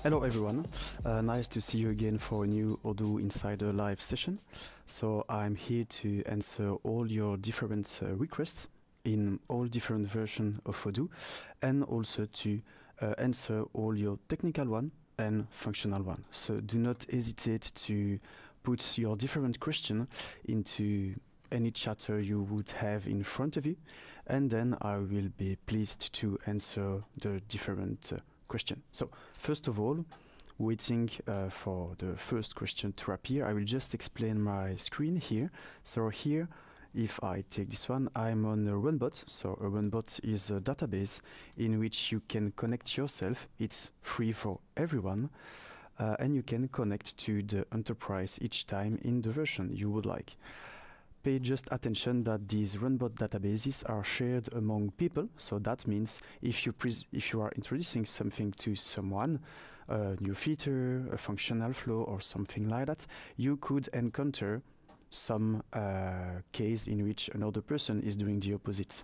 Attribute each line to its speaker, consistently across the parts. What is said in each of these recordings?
Speaker 1: Hello everyone, nice to see you again for a new Odoo Insider live session. So I'm here to answer all your different requests in all different versions of Odoo, and also to answer all your technical one and functional one. So do not hesitate to put your different question into any chatter you would have in front of you, and then I will be pleased to answer the different question. So first of all, waiting for the first question to appear, I will just explain my screen here. So here, if I take this one, I'm on a runbot. So a runbot is a database in which you can connect yourself. It's free for everyone, and you can connect to the enterprise each time in the version you would like. Pay just attention that these runbot databases are shared among people. So that means if you are introducing something to someone, a new feature, a functional flow, or something like that, you could encounter some case in which another person is doing the opposite.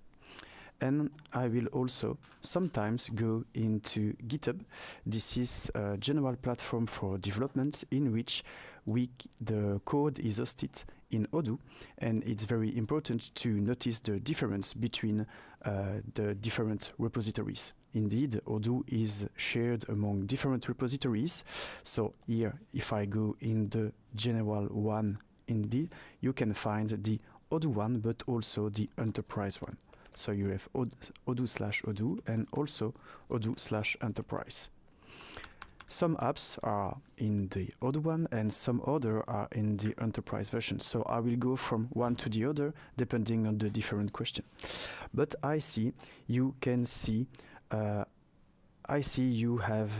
Speaker 1: And I will also sometimes go into GitHub. This is a general platform for development in which the code is hosted in Odoo, and it's very important to notice the difference between the different repositories. Indeed, Odoo is shared among different repositories. So here, if I go in the general one, indeed, you can find the Odoo one, but also the enterprise one. So you have Odoo/Odoo and also Odoo/enterprise. Some apps are in the Odoo one and some other are in the enterprise version. So I will go from one to the other depending on the different question. But I see you have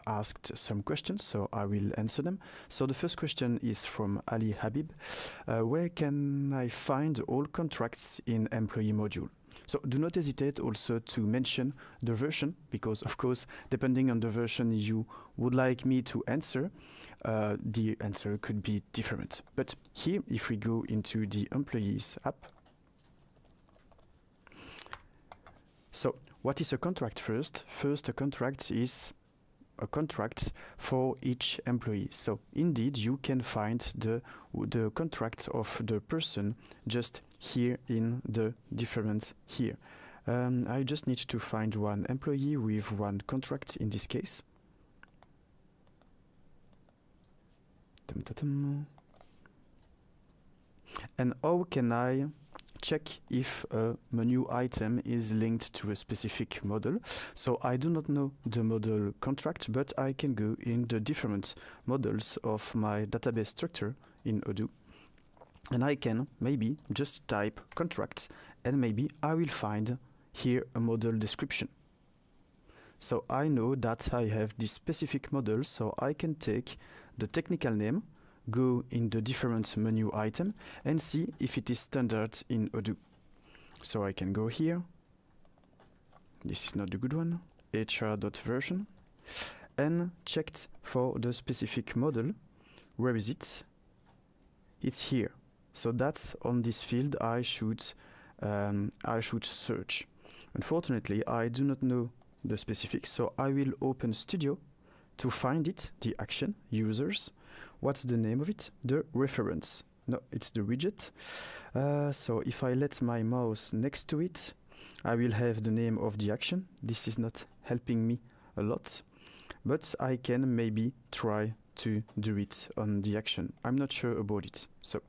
Speaker 1: asked some questions, so I will answer them. So the first question is from Ali Habib. Where can I find all contracts in employee module? So do not hesitate also to mention the version, because of course, depending on the version you would like me to answer, the answer could be different. But here, if we go into the employees app, so what is a contract first? First, a contract is a contract for each employee. So indeed, you can find the contract of the person just here in the different here. I just need to find one employee with one contract in this case. And how can I check if a menu item is linked to a specific model. So I do not know the model contract, but I can go in the different models of my database structure in Odoo. And I can maybe just type contracts, and maybe I will find here a model description. So I know that I have this specific model, so I can take the technical name, go in the different menu item, and see if it is standard in Odoo. So I can go here. This is not the good one. hr.version, and checked for the specific model. Where is it? It's here. So that's on this field I should search. Unfortunately, I do not know the specifics, so I will open Studio to find it, the action, users. What's the name of it? The reference. No, it's the widget. So if I let my mouse next to it, I will have the name of the action. This is not helping me a lot, but I can maybe try to do it on the action. I'm not sure about it. So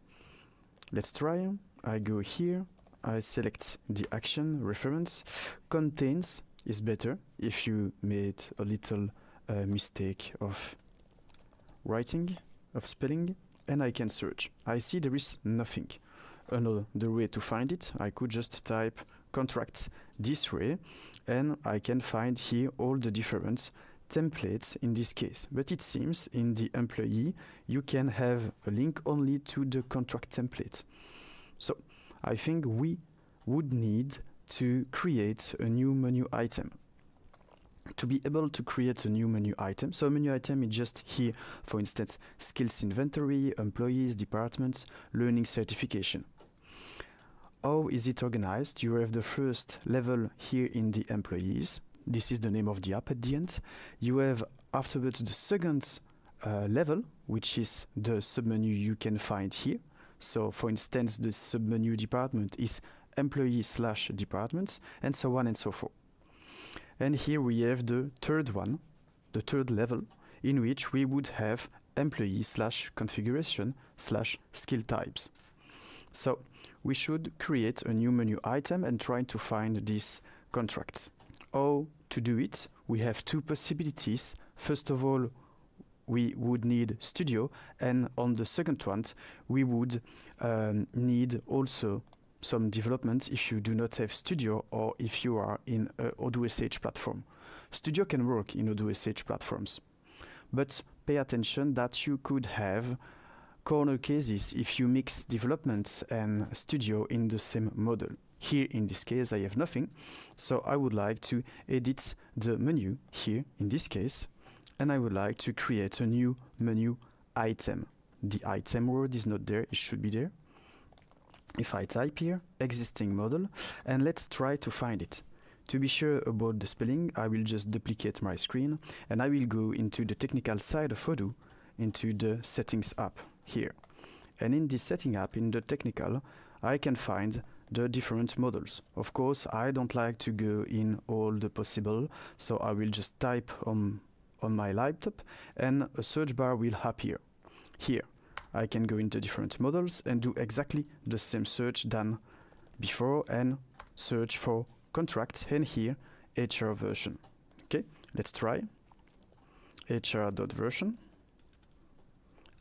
Speaker 1: let's try. I go here. I select the action reference. Contains is better if you made a little mistake of writing, of spelling, and I can search. I see there is nothing. Another way to find it, I could just type contracts this way, and I can find here all the different templates in this case. But it seems in the employee you can have a link only to the contract template. So I think we would need to create a new menu item. To be able to create a new menu item, so a menu item is just here, for instance, skills inventory, employees, departments, learning certification. How is it organized? You have the first level here in the employees. This is the name of the app at the end. You have afterwards the second level, which is the submenu you can find here. So for instance, the submenu department is employee/departments, and so on and so forth. And here we have the third one, the third level, in which we would have employee/configuration/skill types. So we should create a new menu item and try to find these contracts. How to do it? We have two possibilities. First of all, we would need Studio, and on the second one, we would need also some development if you do not have Studio or if you are in a Odoo SH platform. Studio can work in Odoo SH platforms, but pay attention that you could have corner cases if you mix development and Studio in the same model. Here in this case I have nothing, so I would like to edit the menu here in this case, and I would like to create a new menu item. The item word is not there, it should be there. If I type here, existing model, and let's try to find it. To be sure about the spelling, I will just duplicate my screen, and I will go into the technical side of Odoo, into the settings app here. And in this setting app, in the technical, I can find the different models. Of course, I don't like to go in all the possible, so I will just type on my laptop, and a search bar will appear. Here, I can go into different models and do exactly the same search than before and search for contract, and here HR version. Okay, let's try. HR.version.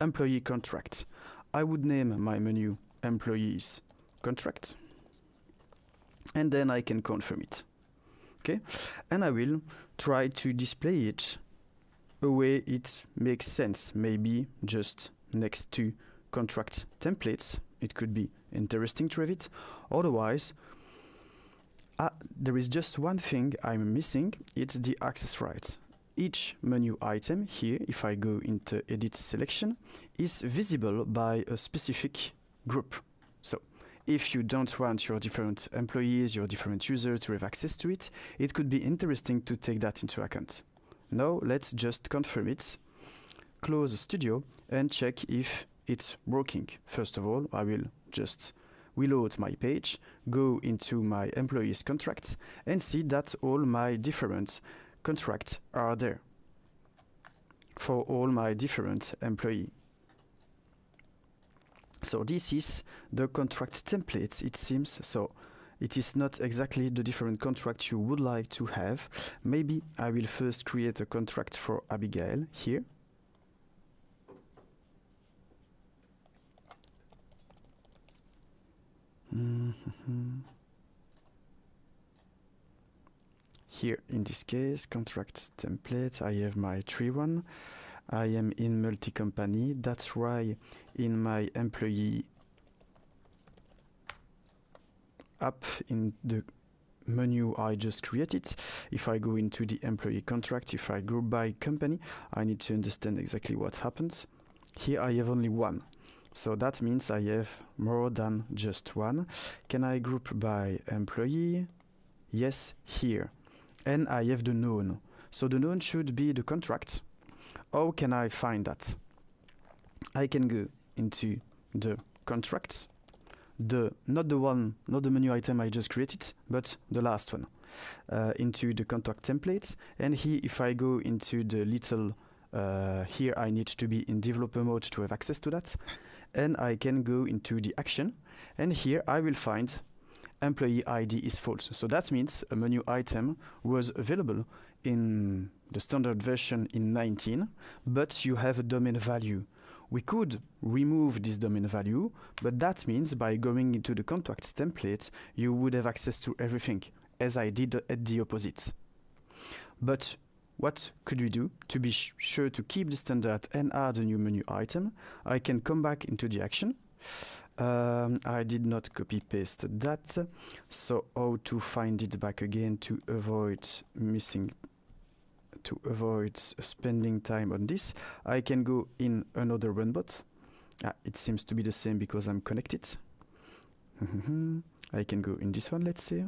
Speaker 1: Employee contract. I would name my menu employees contract, and then I can confirm it. Okay, and I will try to display it a way it makes sense, maybe just next to contract templates. It could be interesting to have it. Otherwise, there is just one thing I'm missing. It's the access rights. Each menu item here, if I go into edit selection, is visible by a specific group. So if you don't want your different employees, your different users to have access to it, it could be interesting to take that into account. Now let's just confirm it. Close Studio and check if it's working. First of all, I will just reload my page, go into my employees contracts, and see that all my different contracts are there for all my different employees. So this is the contract template, it seems. So it is not exactly the different contract you would like to have. Maybe I will first create a contract for Abigail here. Here, in this case, contract template, I have my tree one. I am in multi-company. That's why in my employee app in the menu I just created, if I go into the employee contract, if I group by company, I need to understand exactly what happens. Here I have only one. So that means I have more than just one. Can I group by employee? Yes, here. And I have the known. So the known should be the contract. How can I find that? I can go into the contracts, not the menu item I just created, but the last one, into the contract templates. And here, if I go into the little, here I need to be in developer mode to have access to that. And I can go into the action, and here I will find employee ID is false. So that means a menu item was available in the standard version in 19, but you have a domain value. We could remove this domain value, but that means by going into the contracts template, you would have access to everything, as I did at the opposite. But what could we do to be sure to keep the standard and add a new menu item? I can come back into the action. I did not copy paste that, so how to find it back again to avoid spending time on this? I can go in another run bot. It seems to be the same because I'm connected. I can go in this one, let's say.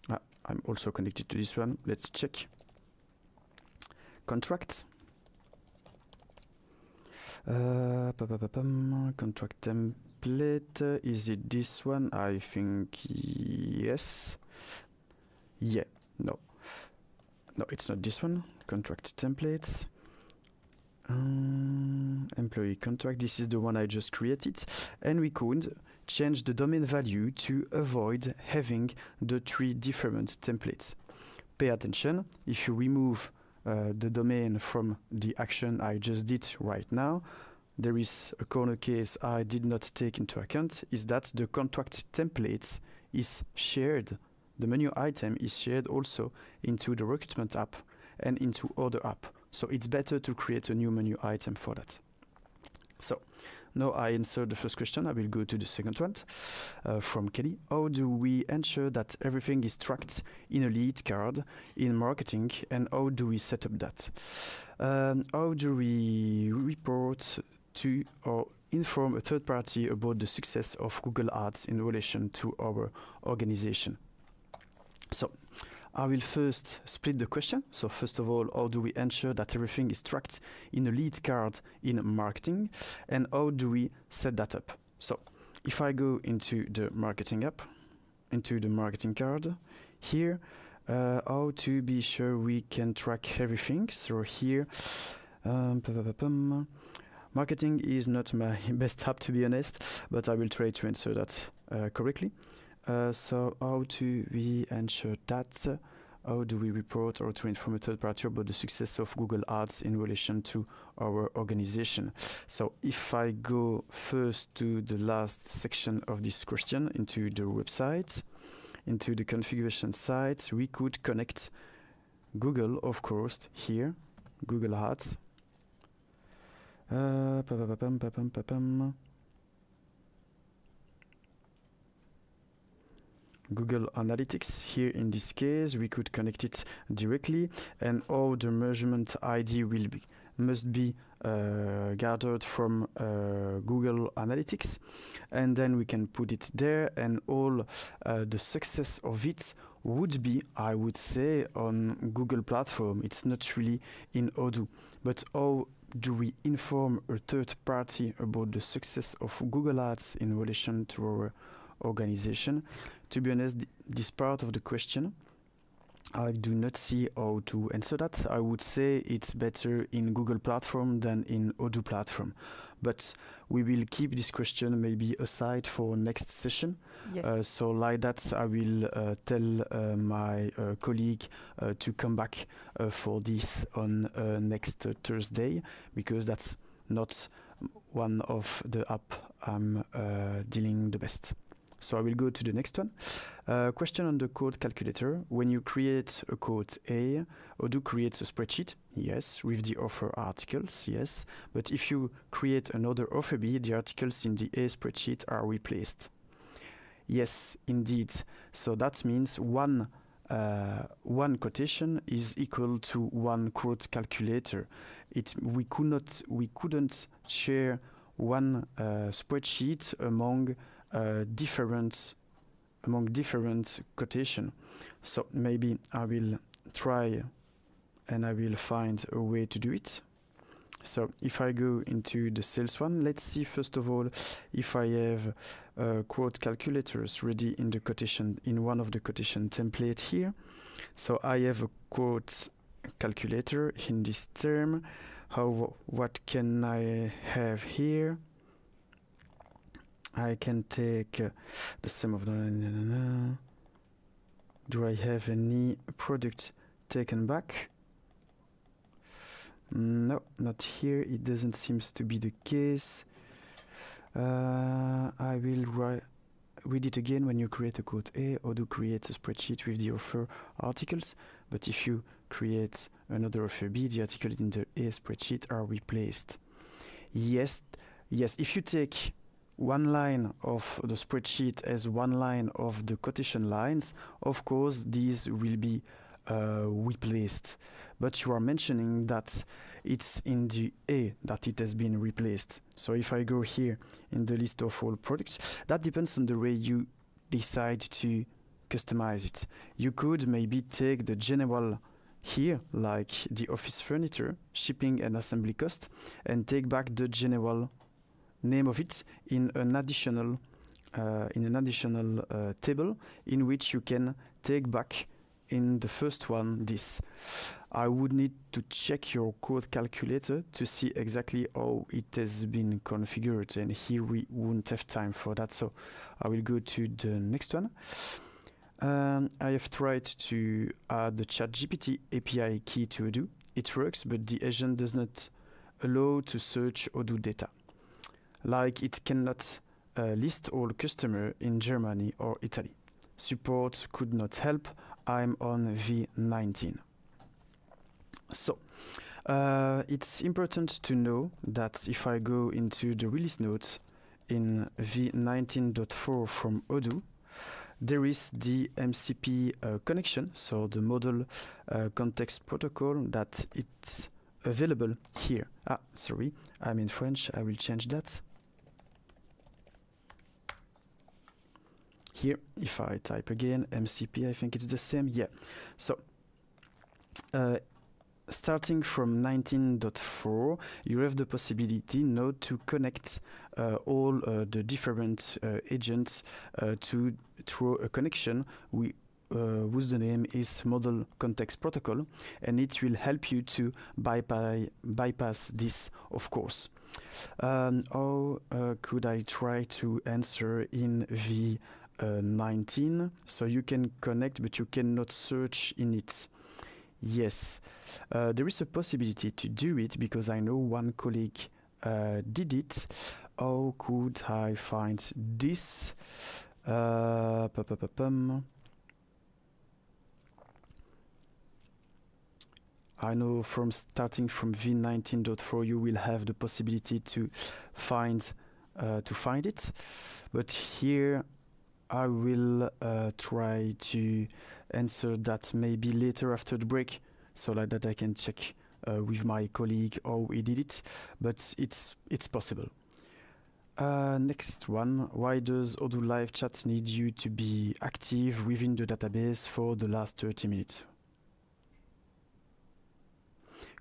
Speaker 1: I'm also connected to this one. Let's check. Contract. Contract template. Is it this one? I think yes. Yeah. No. No, it's not this one. Contract templates. Employee contract. This is the one I just created. And we could change the domain value to avoid having the three different templates. Pay attention. If you remove the domain from the action I just did right now, there is a corner case I did not take into account, is that the contract templates is shared. The menu item is shared also into the recruitment app and into other app. So it's better to create a new menu item for that. So now I answered the first question. I will go to the second one from Kelly. How do we ensure that everything is tracked in a lead card in marketing, and how do we set up that? How do we report to or inform a third party about the success of Google Ads in relation to our organization? So I will first split the question. So first of all, how do we ensure that everything is tracked in a lead card in marketing, and how do we set that up? So if I go into the marketing app, into the marketing card, here, how to be sure we can track everything. So here, marketing is not my best app, to be honest, but I will try to answer that correctly. So how do we ensure that? How do we report or to inform a third party about the success of Google Ads in relation to our organization? So if I go first to the last section of this question, into the website, into the configuration site, we could connect Google, of course, here, Google Ads. Google Analytics. Here in this case, we could connect it directly, and all the measurement ID must be gathered from Google Analytics, and then we can put it there, and all the success of it would be, I would say, on Google platform. It's not really in Odoo. But how do we inform a third party about the success of Google Ads in relation to our organization? To be honest, this part of the question I do not see how to answer that. I would say it's better in Google platform than in Odoo platform. But we will keep this question maybe aside for next session.
Speaker 2: Yes.
Speaker 1: So like that, I will tell my colleague to come back for this on next Thursday, because that's not one of the app I'm dealing the best. So I will go to the next one. Question on the code calculator. When you create a code A, Odoo creates a spreadsheet, yes, with the offer articles, yes. But if you create another offer B, the articles in the A spreadsheet are replaced. Yes, indeed. So that means one quotation is equal to one quote calculator. We couldn't share one spreadsheet among different quotation. So maybe I will try and I will find a way to do it. So if I go into the sales one, let's see first of all if I have quote calculators ready in the quotation, in one of the quotation template here. So I have a quote calculator in this term. What can I have here? I can take the sum of the... Do I have any product taken back? No, not here. It doesn't seem to be the case. I will read it again. When you create a quote A, Odoo creates a spreadsheet with the offer articles. But if you create another offer B, the articles in the A spreadsheet are replaced. Yes. If you take one line of the spreadsheet as one line of the quotation lines, of course these will be replaced. But you are mentioning that it's in the A that it has been replaced. So if I go here in the list of all products, that depends on the way you decide to customize it. You could maybe take the general here, like the office furniture, shipping and assembly cost, and take back the general name of it in an additional table in which you can take back in the first one this. I would need to check your code calculator to see exactly how it has been configured, and here we won't have time for that, so I will go to the next one. I have tried to add the ChatGPT API key to Odoo. It works, but the agent does not allow to search Odoo data. Like it cannot list all customers in Germany or Italy. Support could not help. I'm on V19. So it's important to know that if I go into the release notes in V19.4 from Odoo, there is the MCP connection, so the model context protocol, that it's available here. Sorry, I'm in French, I will change that. Here, if I type again, MCP, I think it's the same, yeah. So, starting from 19.4, you have the possibility now to connect all the different agents through a connection whose the name is Model Context Protocol, and it will help you to bypass this, of course. How could I try to answer in V19? So you can connect, but you cannot search in it. Yes, there is a possibility to do it because I know one colleague did it. How could I find this? I know from starting from V19.4 you will have the possibility to find it, but here I will try to answer that maybe later after the break, so like that I can check with my colleague how he did it, but it's possible. Next one, why does Odoo Live Chat need you to be active within the database for the last 30 minutes?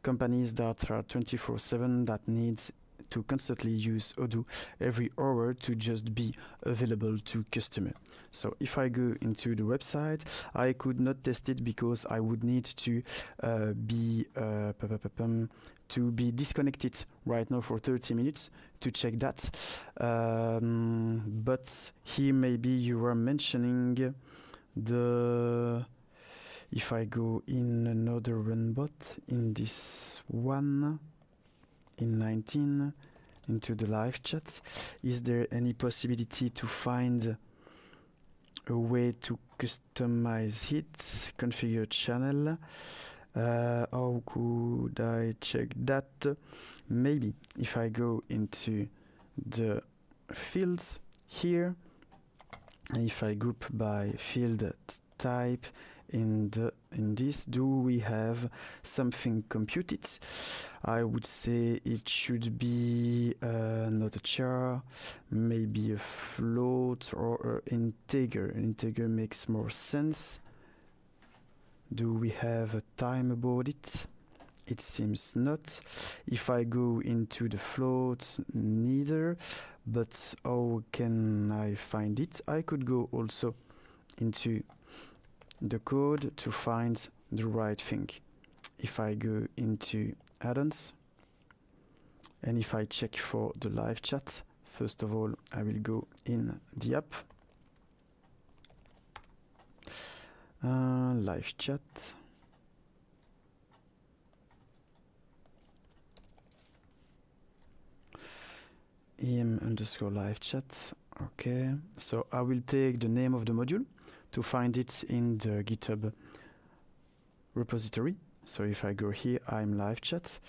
Speaker 1: Companies that are 24/7 that need to constantly use Odoo every hour to just be available to customer. So if I go into the website, I could not test it because I would need to be disconnected right now for 30 minutes to check that. But here maybe you were mentioning if I go in another run bot, in this one, in 19, into the live chat, is there any possibility to find a way to customize it, configure channel? How could I check that? Maybe if I go into the fields here, and if I group by field type in this, do we have something computed? I would say it should be not a char, maybe a float or an integer. An integer makes more sense. Do we have a time about it? It seems not. If I go into the floats, neither. But how can I find it? I could go also into the code to find the right thing. If I go into add-ons, and if I check for the live chat, first of all, I will go in the app. Live chat. im_live chat. Okay, so I will take the name of the module to find it in the GitHub repository. So if I go here, I'm live chat.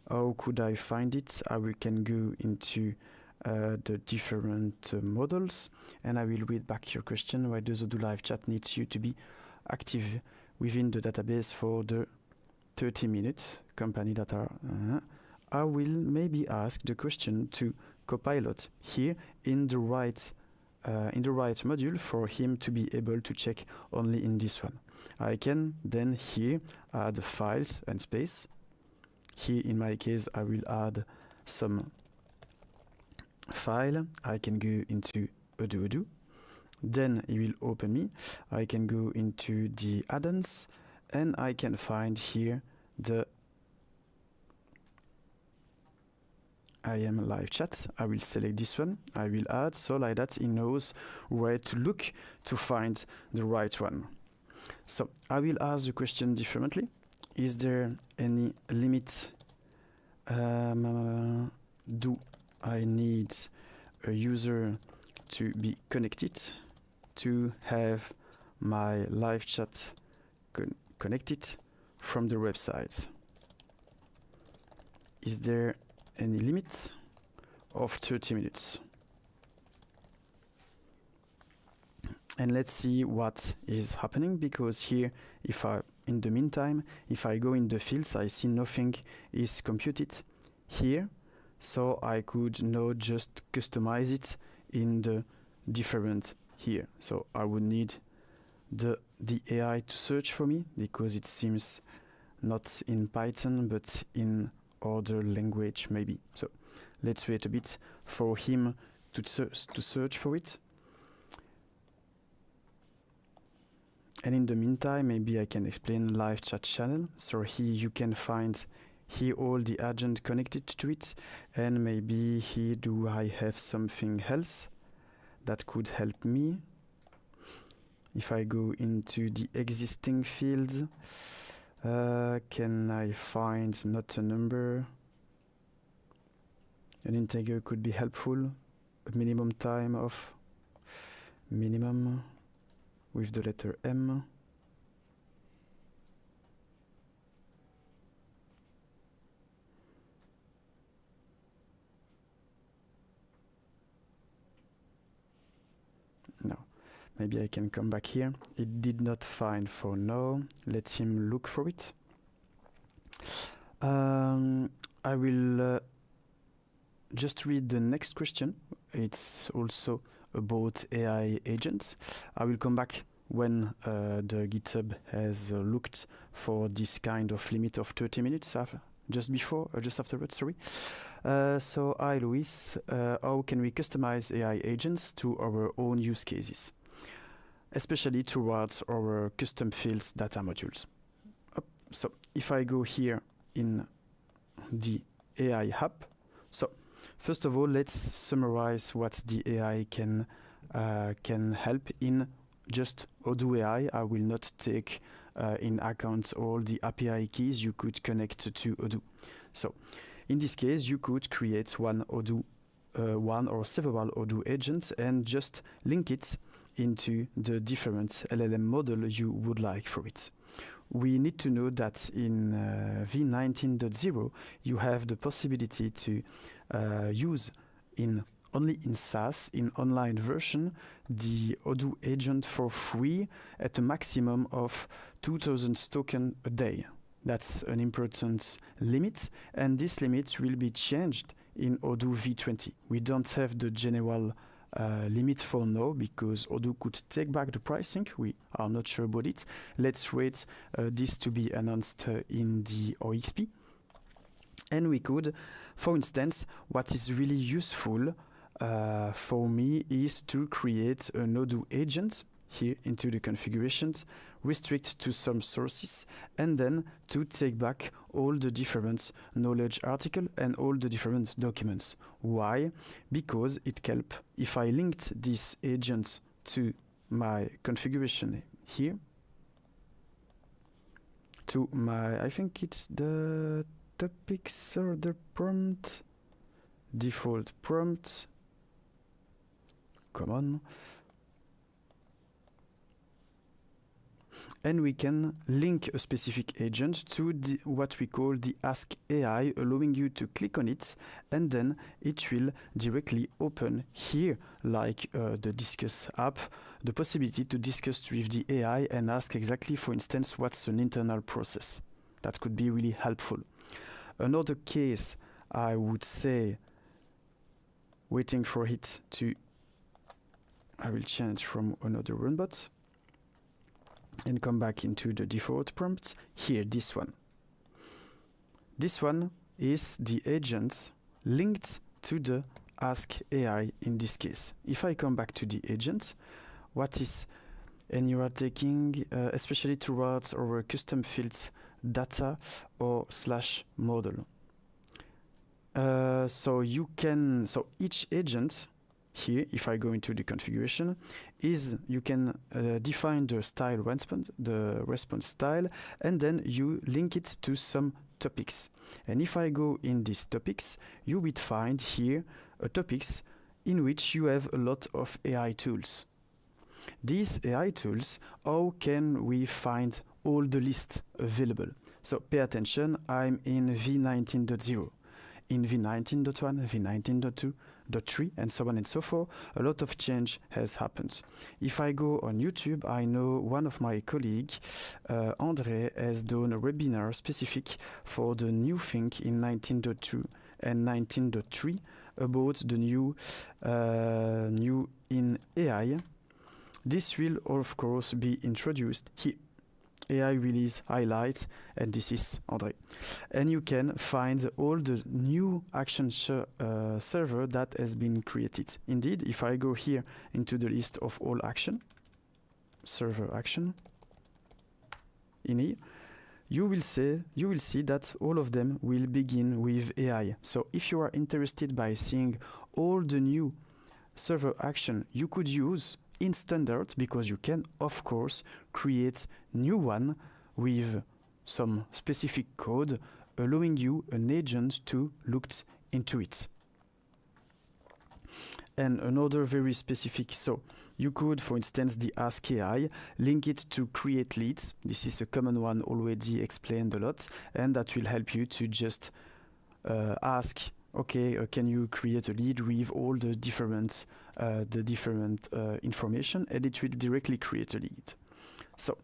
Speaker 1: How could I find it? can go into the different models, and I will read back your question. Why does Odoo live chat needs you to be active within the database for the 30 minutes company that are? I will maybe ask the question to Copilot here in the right module for him to be able to check only in this one. I can then here add files and space. Here in my case I will add some file. I can go into Odoo. Then it will open me. I can go into the add-ons and I can find here the I am live chat. I will select this one. I will add, so like that he knows where to look to find the right one. So I will ask the question differently. Is there any limit? Do I need a user to be connected to have my live chat connected from the website? Is there any limit of 30 minutes? And let's see what is happening, because here, in the meantime, if I go in the fields, I see nothing is computed here. So I could now just customize it in the different here. So I would need the AI to search for me, because it seems not in Python, but in other language maybe. So let's wait a bit for him to search for it. And in the meantime, maybe I can explain live chat channel. So here you can find here all the agent connected to it, and maybe here do I have something else that could help me. If I go into the existing fields, can I find not a number? An integer could be helpful. A minimum time of minimum with the letter M. No. Maybe I can come back here. It did not find for now. Let him look for it. I will just read the next question. It's also about AI agents. I will come back when the GitHub has looked for this kind of limit of 30 minutes just afterwards, sorry. So hi Luis, how can we customize AI agents to our own use cases, especially towards our custom fields data modules? So if I go here in the AI app, so first of all, let's summarize what the AI can help in just Odoo AI. I will not take in account all the API keys you could connect to Odoo. So in this case, you could create one or several Odoo agents and just link it into the different LLM model you would like for it. We need to know that in v19.0 you have the possibility to use only in SaaS, in online version, the Odoo agent for free at a maximum of 2000 tokens a day. That's an important limit, and this limit will be changed in Odoo v20. We don't have the general limit for now because Odoo could take back the pricing. We are not sure about it. Let's wait this to be announced in the OXP. And we could, for instance, what is really useful for me is to create an Odoo agent here into the configurations, restrict to some sources, and then to take back all the different knowledge articles and all the different documents. Why? Because it helps if I linked this agent to my configuration here, to my, I think it's the topics or the prompt, default prompt, come on. And we can link a specific agent to what we call the Ask AI, allowing you to click on it, and then it will directly open here, like the Discuss app, the possibility to discuss with the AI and ask exactly, for instance, what's an internal process. That could be really helpful. Another case, I would say, waiting for it to, I will change from another runbot and come back into the default prompts. Here, this one. This one is the agents linked to the Ask AI in this case. If I come back to the agent, what is, and you are taking especially towards our custom fields data or / model. So each agent here, if I go into the configuration, you can define the style response style, and then you link it to some topics. And if I go in these topics, you will find here topics in which you have a lot of AI tools. These AI tools, how can we find all the list available? So pay attention, I'm in v19.0. In v19.1, v19.2.3, and so on and so forth, a lot of change has happened. If I go on YouTube, I know one of my colleagues, Andre, has done a webinar specific for the new thing in 19.2 and 19.3 about the new in AI. This will, of course, be introduced here. AI release highlights, and this is Andre. And you can find all the new action server that has been created. Indeed, if I go here into the list of all action, server action, in here, you will see that all of them will begin with AI. So if you are interested by seeing all the new server action you could use in standard, because you can, of course, create new one with some specific code, allowing you an agent to look into it. And another very specific, so you could, for instance, the Ask AI, link it to create leads. This is a common one already explained a lot, and that will help you to just ask, okay, can you create a lead with all the different information, and it will directly create a lead. So,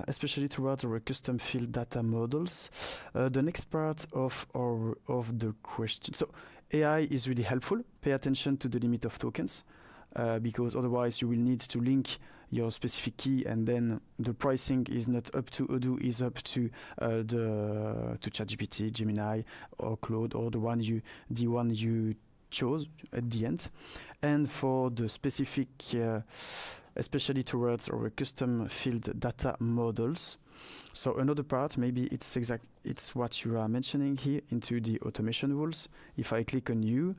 Speaker 1: especially towards our custom field data models, the next part of the question. So, AI is really helpful. Pay attention to the limit of tokens, because otherwise you will need to link your specific key, and then the pricing is not up to Odoo, is up to ChatGPT, Gemini, or Claude, or the one you chose at the end. And for the specific, especially towards our custom field data models. So another part, maybe it's what you are mentioning here into the automation rules. If I click on you,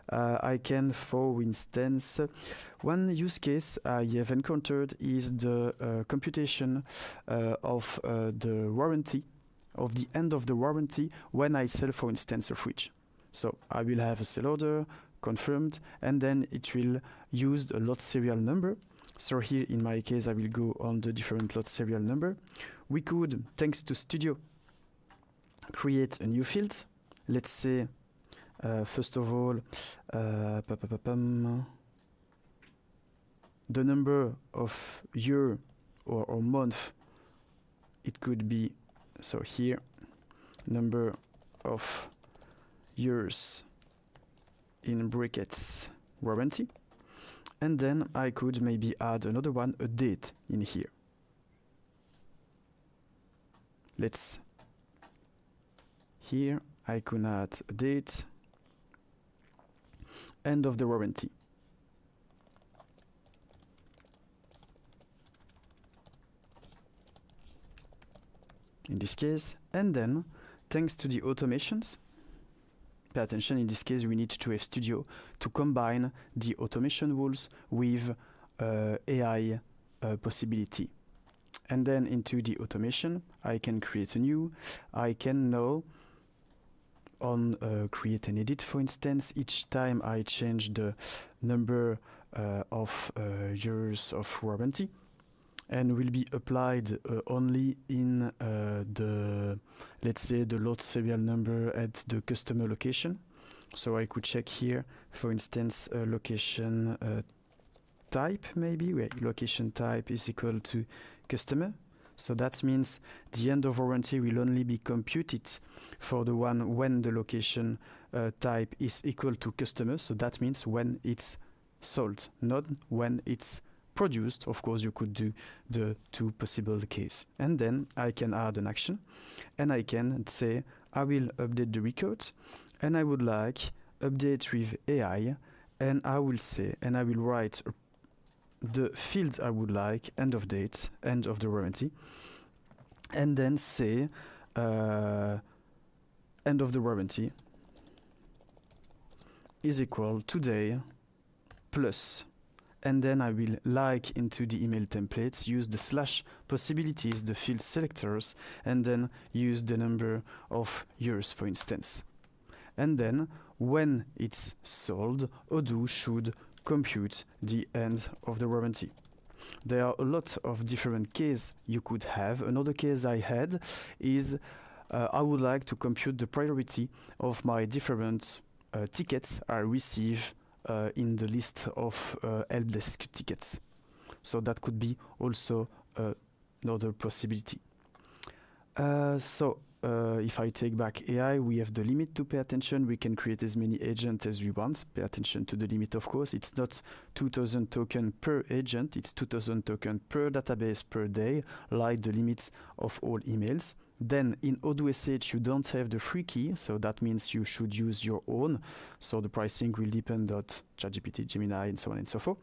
Speaker 1: I can, for instance, one use case I have encountered is the computation of the warranty, of the end of the warranty when I sell, for instance, a fridge. So I will have a sell order confirmed, and then it will use a lot serial number. So here in my case, I will go on the different lot serial number. We could, thanks to Studio, create a new field. Let's say, first of all, the number of year or month. It could be, so here, number of years in brackets warranty. And then I could maybe add another one, a date in here. Here I could add a date, end of the warranty. In this case, and then thanks to the automations, pay attention, in this case we need to have Studio to combine the automation rules with AI possibility. And then into the automation, I can create a new. I can now create and edit, for instance, each time I change the number of years of warranty, and will be applied only in let's say, the lot serial number at the customer location. So I could check here, for instance, location type, maybe, where location type is equal to customer. So that means the end of warranty will only be computed for the one when the location type is equal to customer. So that means when it's sold, not when it's produced. Of course, you could do the two possible cases. And then I can add an action, and I can say I will update the record, and I would like update with AI, and I will say, and I will write the field I would like, end of date, end of the warranty, and then say end of the warranty is equal today plus, and then I will, like into the email templates, use the slash possibilities, the field selectors, and then use the number of years, for instance. And then when it's sold, Odoo should compute the end of the warranty. There are a lot of different cases you could have. Another case I had is I would like to compute the priority of my different tickets I receive in the list of help desk tickets. So that could be also another possibility. If I take back AI, we have the limit to pay attention. We can create as many agents as we want. Pay attention to the limit, of course. It's not 2000 tokens per agent. It's 2000 tokens per database per day, like the limits of all emails. Then in Odoo SH, you don't have the free key, so that means you should use your own. So the pricing will depend on ChatGPT, Gemini, and so on and so forth.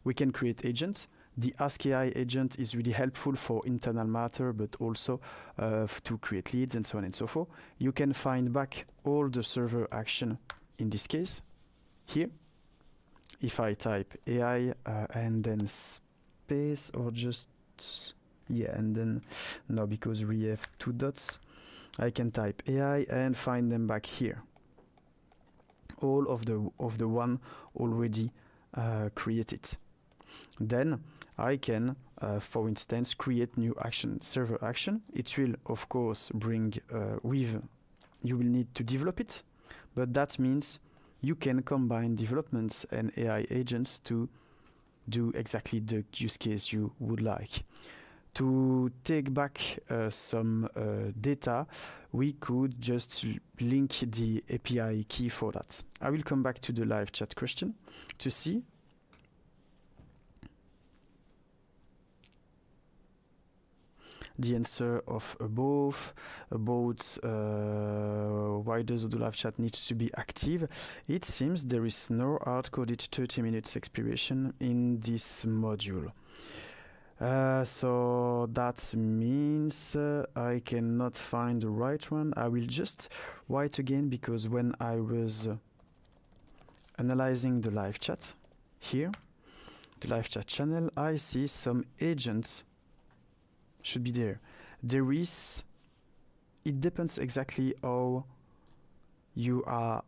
Speaker 1: We can create agents. The Ask AI agent is really helpful for internal matter, but also to create leads and so on and so forth. You can find back all the server action in this case here. If I type AI and then space, or just, yeah, and then, no, because we have two dots, I can type AI and find them back here. All of the one already created. Then I can, for instance, create new action, server action. It will, of course, bring you will need to develop it, but that means you can combine developments and AI agents to do exactly the use case you would like. To take back some data, we could just link the API key for that. I will come back to the live chat question to see. the answer of above about why does Odoo Live Chat need to be active, it seems there is no hard-coded 30 minutes expiration in this module. So that means I cannot find the right one. I will just write again, because when I was analyzing the live chat here, the live chat channel, I see some agents should be there. There is, it depends exactly how you are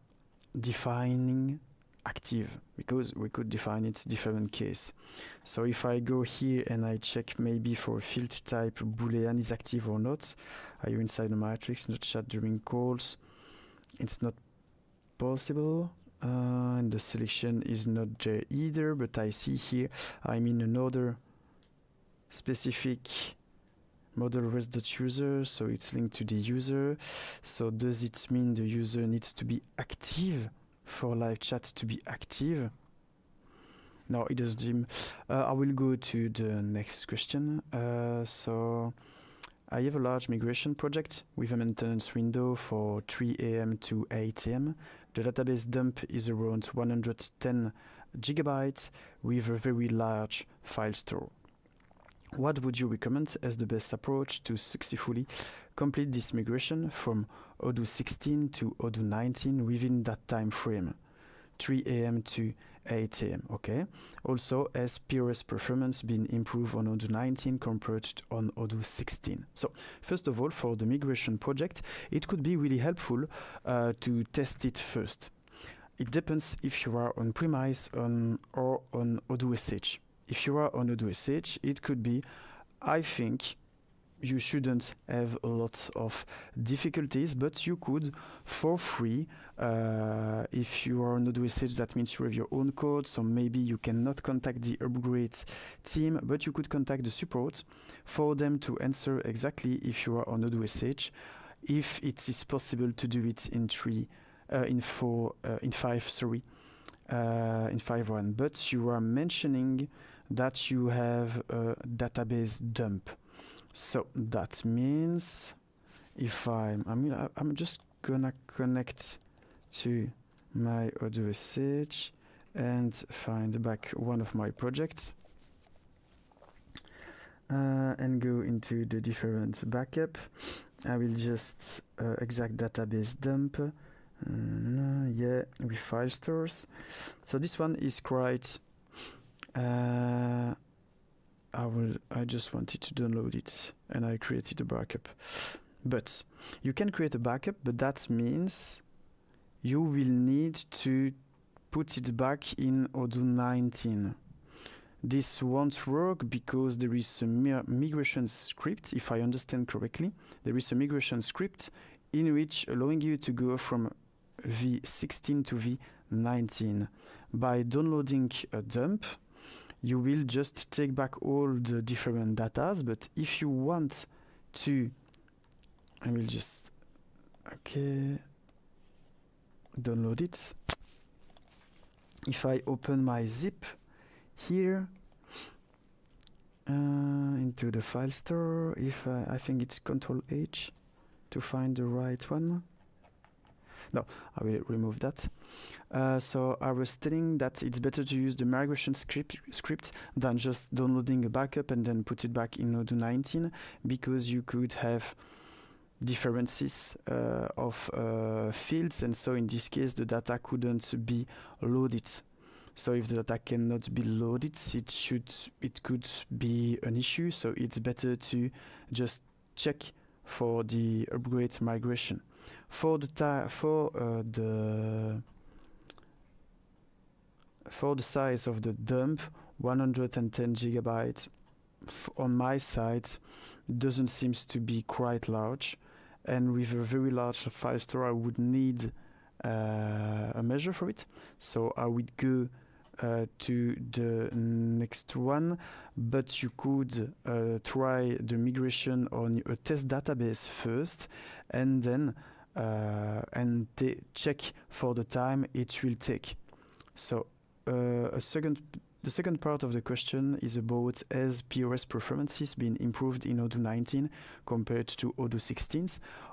Speaker 1: defining active, because we could define it different case. So if I go here and I check maybe for field type boolean is active or not, are you inside the matrix, not chat during calls, it's not possible, and the selection is not there either, but I see here I'm in another specific model res.user, so it's linked to the user. So does it mean the user needs to be active for live chat to be active? No, it doesn't seem. I will go to the next question. So I have a large migration project with a maintenance window for 3 a.m. to 8 a.m. The database dump is around 110 gigabytes with a very large file store. What would you recommend as the best approach to successfully complete this migration from Odoo 16 to Odoo 19 within that time frame, 3 a.m. to 8 a.m. Okay. Also, has POS performance been improved on Odoo 19 compared to on Odoo 16? So, first of all, for the migration project, it could be really helpful to test it first. It depends if you are on premise or on Odoo SH. If you are on Odoo SH, it could be, I think, you shouldn't have a lot of difficulties, but you could, for free, if you are on Odoo SH, that means you have your own code, so maybe you cannot contact the upgrade team, but you could contact the support for them to answer exactly if you are on Odoo SH, if it is possible to do it in 5.1. But you are mentioning that you have a database dump. So that means if I'm just gonna connect to my Odoo SH and find back one of my projects and go into the different backup. I will just exact database dump. Yeah, with file stores. So this one is quite. I just wanted to download it and I created a backup. But you can create a backup, but that means you will need to put it back in Odoo 19. This won't work because there is a migration script, if I understand correctly. There is a migration script in which allowing you to go from V16 to V19. By downloading a dump, you will just take back all the different datas, but if you want to, I will just, okay, download it. If I open my zip here, into the file store, if I think it's Control H to find the right one. No, I will remove that. So I was telling that it's better to use the migration script than just downloading a backup and then put it back in Odoo 19, because you could have differences of fields, and so in this case the data couldn't be loaded. So if the data cannot be loaded, it could be an issue. So it's better to just check for the upgrade migration. For the size of the dump, 110 gigabytes on my side doesn't seem to be quite large, and with a very large file store I would need a measure for it. So I would go to the next one, but you could try the migration on a test database first, and then check for the time it will take. So a second The second part of the question is about has POS performances been improved in Odoo 19 compared to Odoo 16?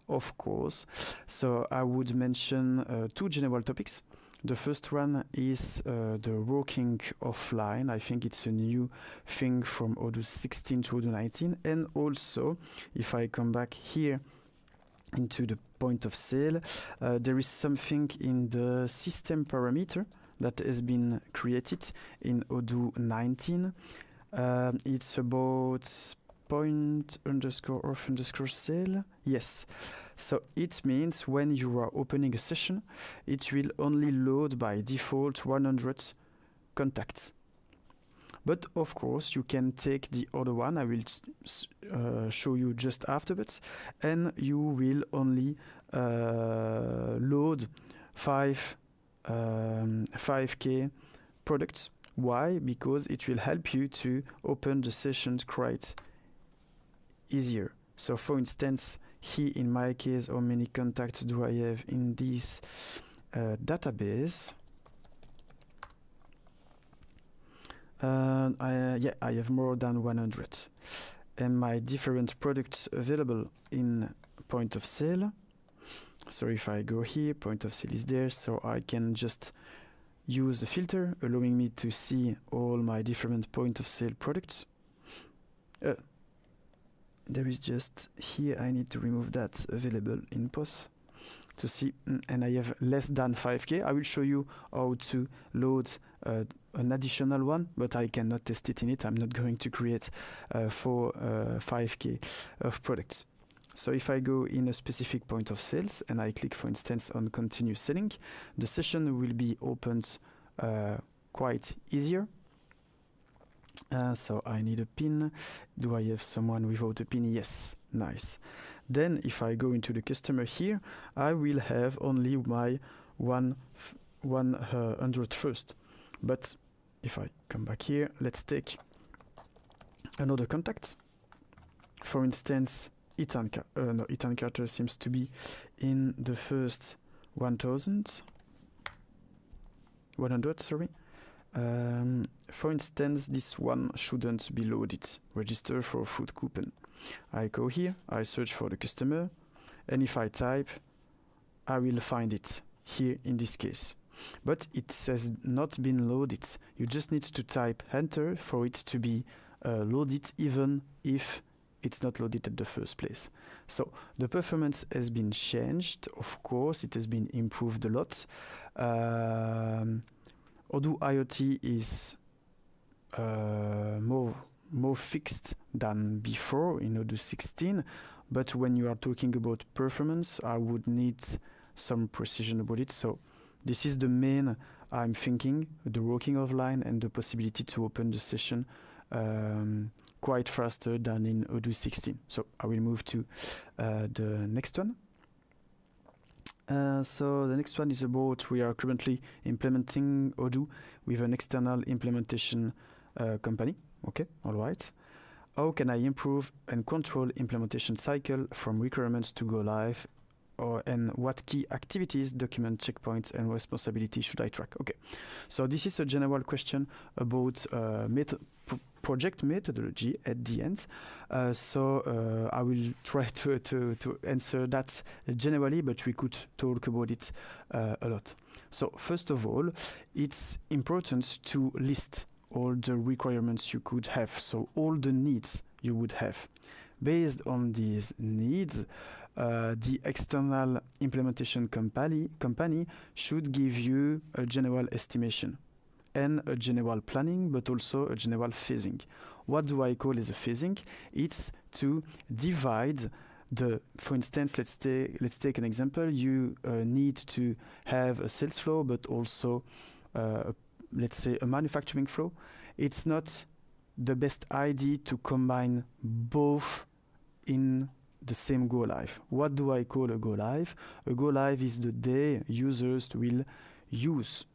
Speaker 1: Of course. So I would mention two general topics. The first one is the working offline. I think it's a new thing from Odoo 16 to Odoo 19. And also, if I come back here into the point of sale, there is something in the system parameter that has been created in Odoo 19. It's about point underscore off underscore sale. Yes. So it means when you are opening a session, it will only load by default 100 contacts. But of course, you can take the other one. I will show you just afterwards, and you will only load 5K products. Why? Because it will help you to open the sessions quite easier. So for instance, here in my case, how many contacts do I have in this database? I have more than 100. And my different products available in point of sale. So if I go here, point of sale is there, so I can just use the filter, allowing me to see all my different point of sale products. There is just here, I need to remove that available in POS to see, and I have less than 5K. I will show you how to load an additional one, but I cannot test it in it. I'm not going to create for 5K of products. So if I go in a specific point of sales and I click, for instance, on continue selling, the session will be opened quite easier. So I need a pin. Do I have someone without a pin? Yes, nice. Then if I go into the customer here, I will have only my 100 first. But if I come back here, let's take another contact. For instance, Ethan Carter seems to be in the first 100, sorry. For instance, this one shouldn't be loaded. Register for food coupon. I go here, I search for the customer, and if I type, I will find it here in this case. But it has not been loaded. You just need to type enter for it to be loaded, even if it's not loaded at the first place. So the performance has been changed. Of course, it has been improved a lot. Odoo IoT is more fixed than before in Odoo 16, but when you are talking about performance, I would need some precision about it. So this is the main I'm thinking, the working offline and the possibility to open the session quite faster than in Odoo 16. So I will move to the next one. So the next one is about we are currently implementing Odoo with an external implementation company. Okay, all right. How can I improve and control implementation cycle from requirements to go live? And what key activities, document, checkpoints, and responsibility should I track? Okay, so this is a general question about project methodology at the end. So I will try to answer that generally, but we could talk about it a lot. So first of all, it's important to list all the requirements you could have, so all the needs you would have. Based on these needs, the external implementation company should give you a general estimation and a general planning, but also a general phasing. What do I call as a phasing? It's to divide for instance, let's take an example. You need to have a sales flow, but also, let's say, a manufacturing flow. It's not the best idea to combine both in the same go live. What do I call a go live? A go live is the day users will use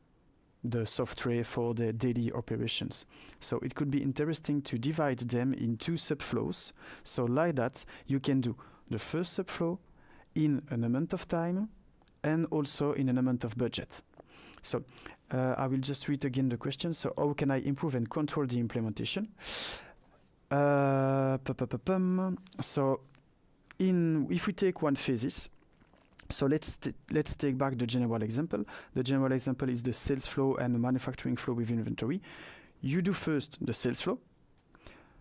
Speaker 1: the software for their daily operations. So it could be interesting to divide them in two subflows. So like that, you can do the first subflow in an amount of time and also in an amount of budget. So I will just read again the question. So how can I improve and control the implementation? So if we take one phases, so let's take back the general example. The general example is the sales flow and the manufacturing flow with inventory. You do first the sales flow.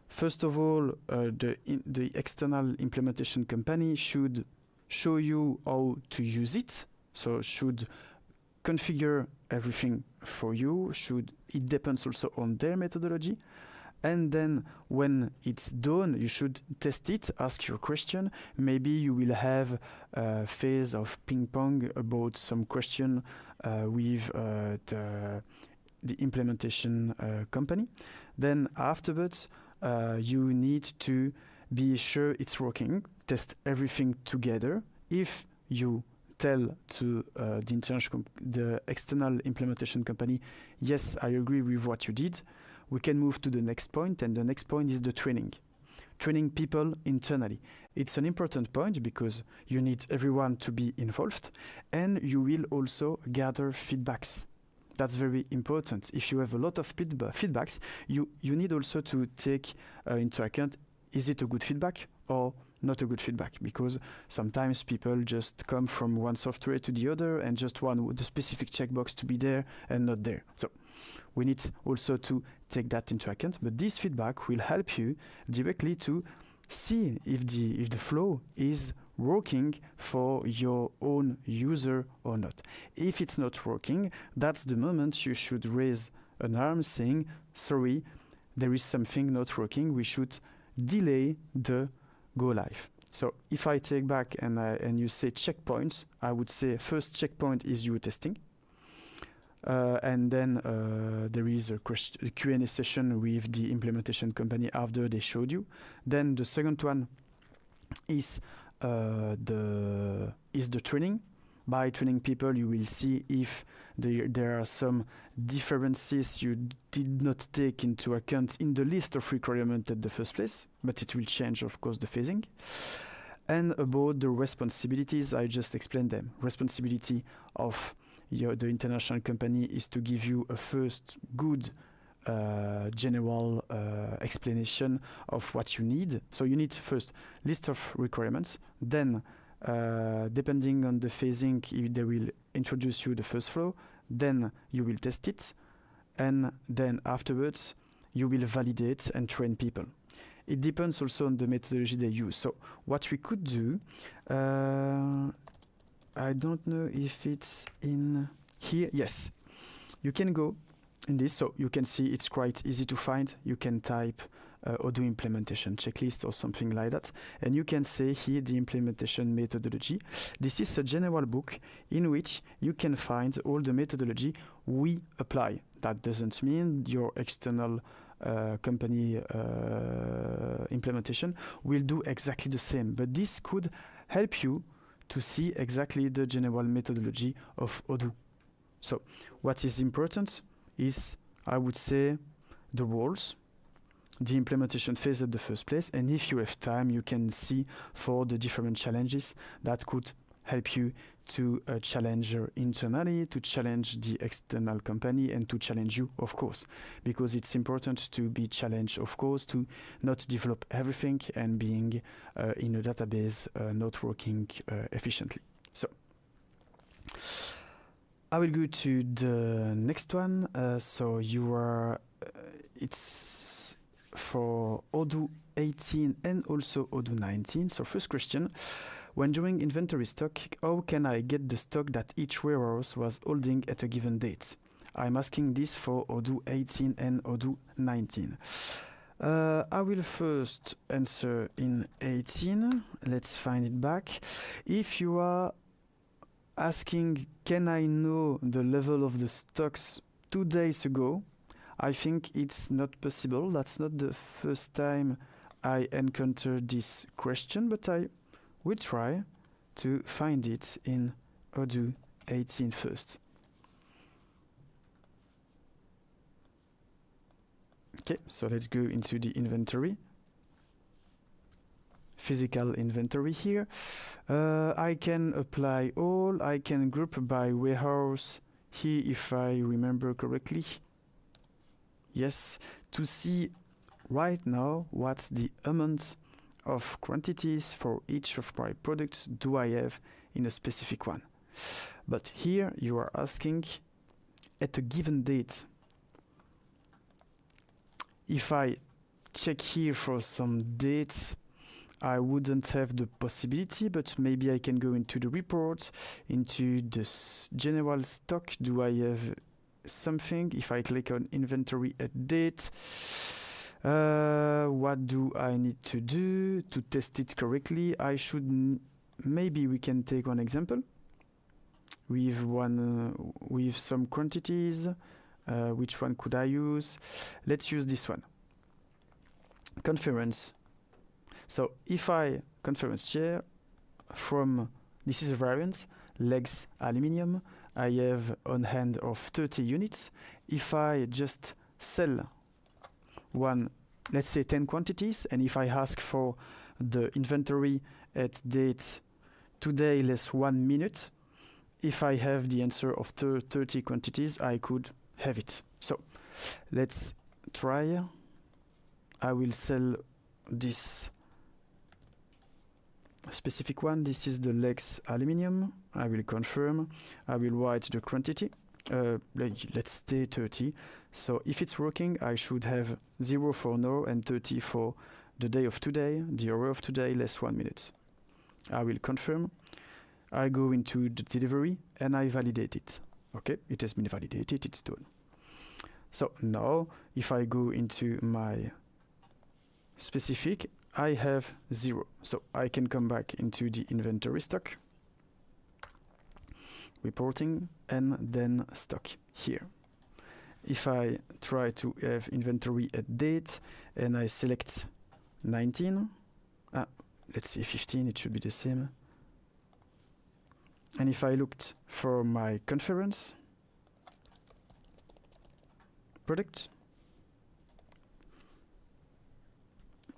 Speaker 1: First of all, the external implementation company should show you how to use it. So should configure everything for you. It depends also on their methodology. And then when it's done, you should test it, ask your question. Maybe you will have a phase of ping pong about some question with the implementation company. Then afterwards, you need to be sure it's working, test everything together. If you tell to the external implementation company, yes, I agree with what you did, we can move to the next point, and the next point is the training. Training people internally. It's an important point because you need everyone to be involved, and you will also gather feedbacks. That's very important. If you have a lot of feedbacks, you need also to take into account, is it a good feedback or not a good feedback? Because sometimes people just come from one software to the other and just want the specific checkbox to be there and not there. So we need also to take that into account. But this feedback will help you directly to see if the flow is working for your own user or not. If it's not working, that's the moment you should raise an arm saying, sorry, there is something not working, we should delay the go live. So if I take back and you say checkpoints, I would say first checkpoint is you testing. And then there is a Q&A session with the implementation company after they showed you. Then the second one is the training. By training people, you will see if there are some differences you did not take into account in the list of requirements at the first place, but it will change, of course, the phasing. And about the responsibilities, I just explained them. Responsibility of the international company is to give you a first good general explanation of what you need. So you need first list of requirements, then depending on the phasing, they will introduce you the first flow, then you will test it, and then afterwards you will validate and train people. It depends also on the methodology they use. So what we could do, I don't know if it's in here. Yes, you can go in this, so you can see it's quite easy to find. You can type Odoo implementation checklist or something like that, and you can say here the implementation methodology. This is a general book in which you can find all the methodology we apply. That doesn't mean your external company implementation will do exactly the same, but this could help you to see exactly the general methodology of Odoo. So what is important is, I would say, the roles, the implementation phase at the first place, and if you have time, you can see for the different challenges that could help you to challenge internally, to challenge the external company, and to challenge you, of course, because it's important to be challenged, of course, to not develop everything and being in a database not working efficiently. So I will go to the next one. So you are, it's for Odoo 18 and also Odoo 19. So first question. When doing inventory stock, how can I get the stock that each warehouse was holding at a given date? I'm asking this for Odoo 18 and Odoo 19. I will first answer in 18. Let's find it back. If you are asking, can I know the level of the stocks 2 days ago? I think it's not possible. That's not the first time I encountered this question, but I will try to find it in Odoo 18 first. Okay, so let's go into the inventory. Physical inventory here. I can apply all, I can group by warehouse here, if I remember correctly, yes, to see right now what's the amount of quantities for each of my products do I have in a specific one. But here you are asking at a given date. If I check here for some dates, I wouldn't have the possibility, but maybe I can go into the report, into the general stock. Do I have something? If I click on inventory at date, what do I need to do to test it correctly? I should maybe we can take one example with with some quantities. Which one could I use? Let's use this one. Conference. So if I conference chair from, this is a variant, legs aluminium, I have on hand of 30 units. If I just sell one, let's say 10 quantities, and if I ask for the inventory at date today less 1 minute, if I have the answer of 30 quantities, I could have it. So let's try. I will sell this specific one. This is the legs aluminium. I will confirm. I will write the quantity. Let's stay 30. So if it's working, I should have 0 for now and 30 for the day of today, the hour of today, less 1 minute. I will confirm. I go into the delivery and I validate it. Okay, it has been validated, it's done. So now, if I go into my specific, I have 0. So I can come back into the inventory stock, reporting, and then stock here. If I try to have inventory at date and I select 19, let's say 15, it should be the same. And if I looked for my conference product,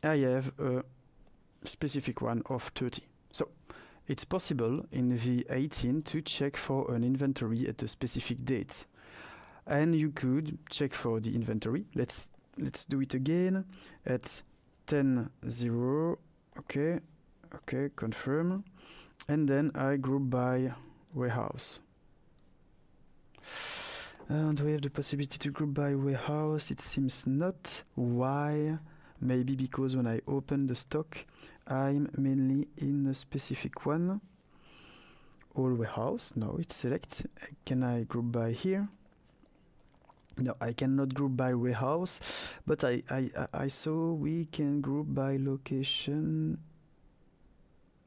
Speaker 1: I have a specific one of 30. So it's possible in V18 to check for an inventory at a specific date. And you could check for the inventory. Let's do it again at 10:0. Okay, confirm. And then I group by warehouse. Do we have the possibility to group by warehouse? It seems not. Why? Maybe because when I open the stock, I'm mainly in a specific one. All warehouse. No, it's select. Can I group by here? No, I cannot group by warehouse, but I saw we can group by location.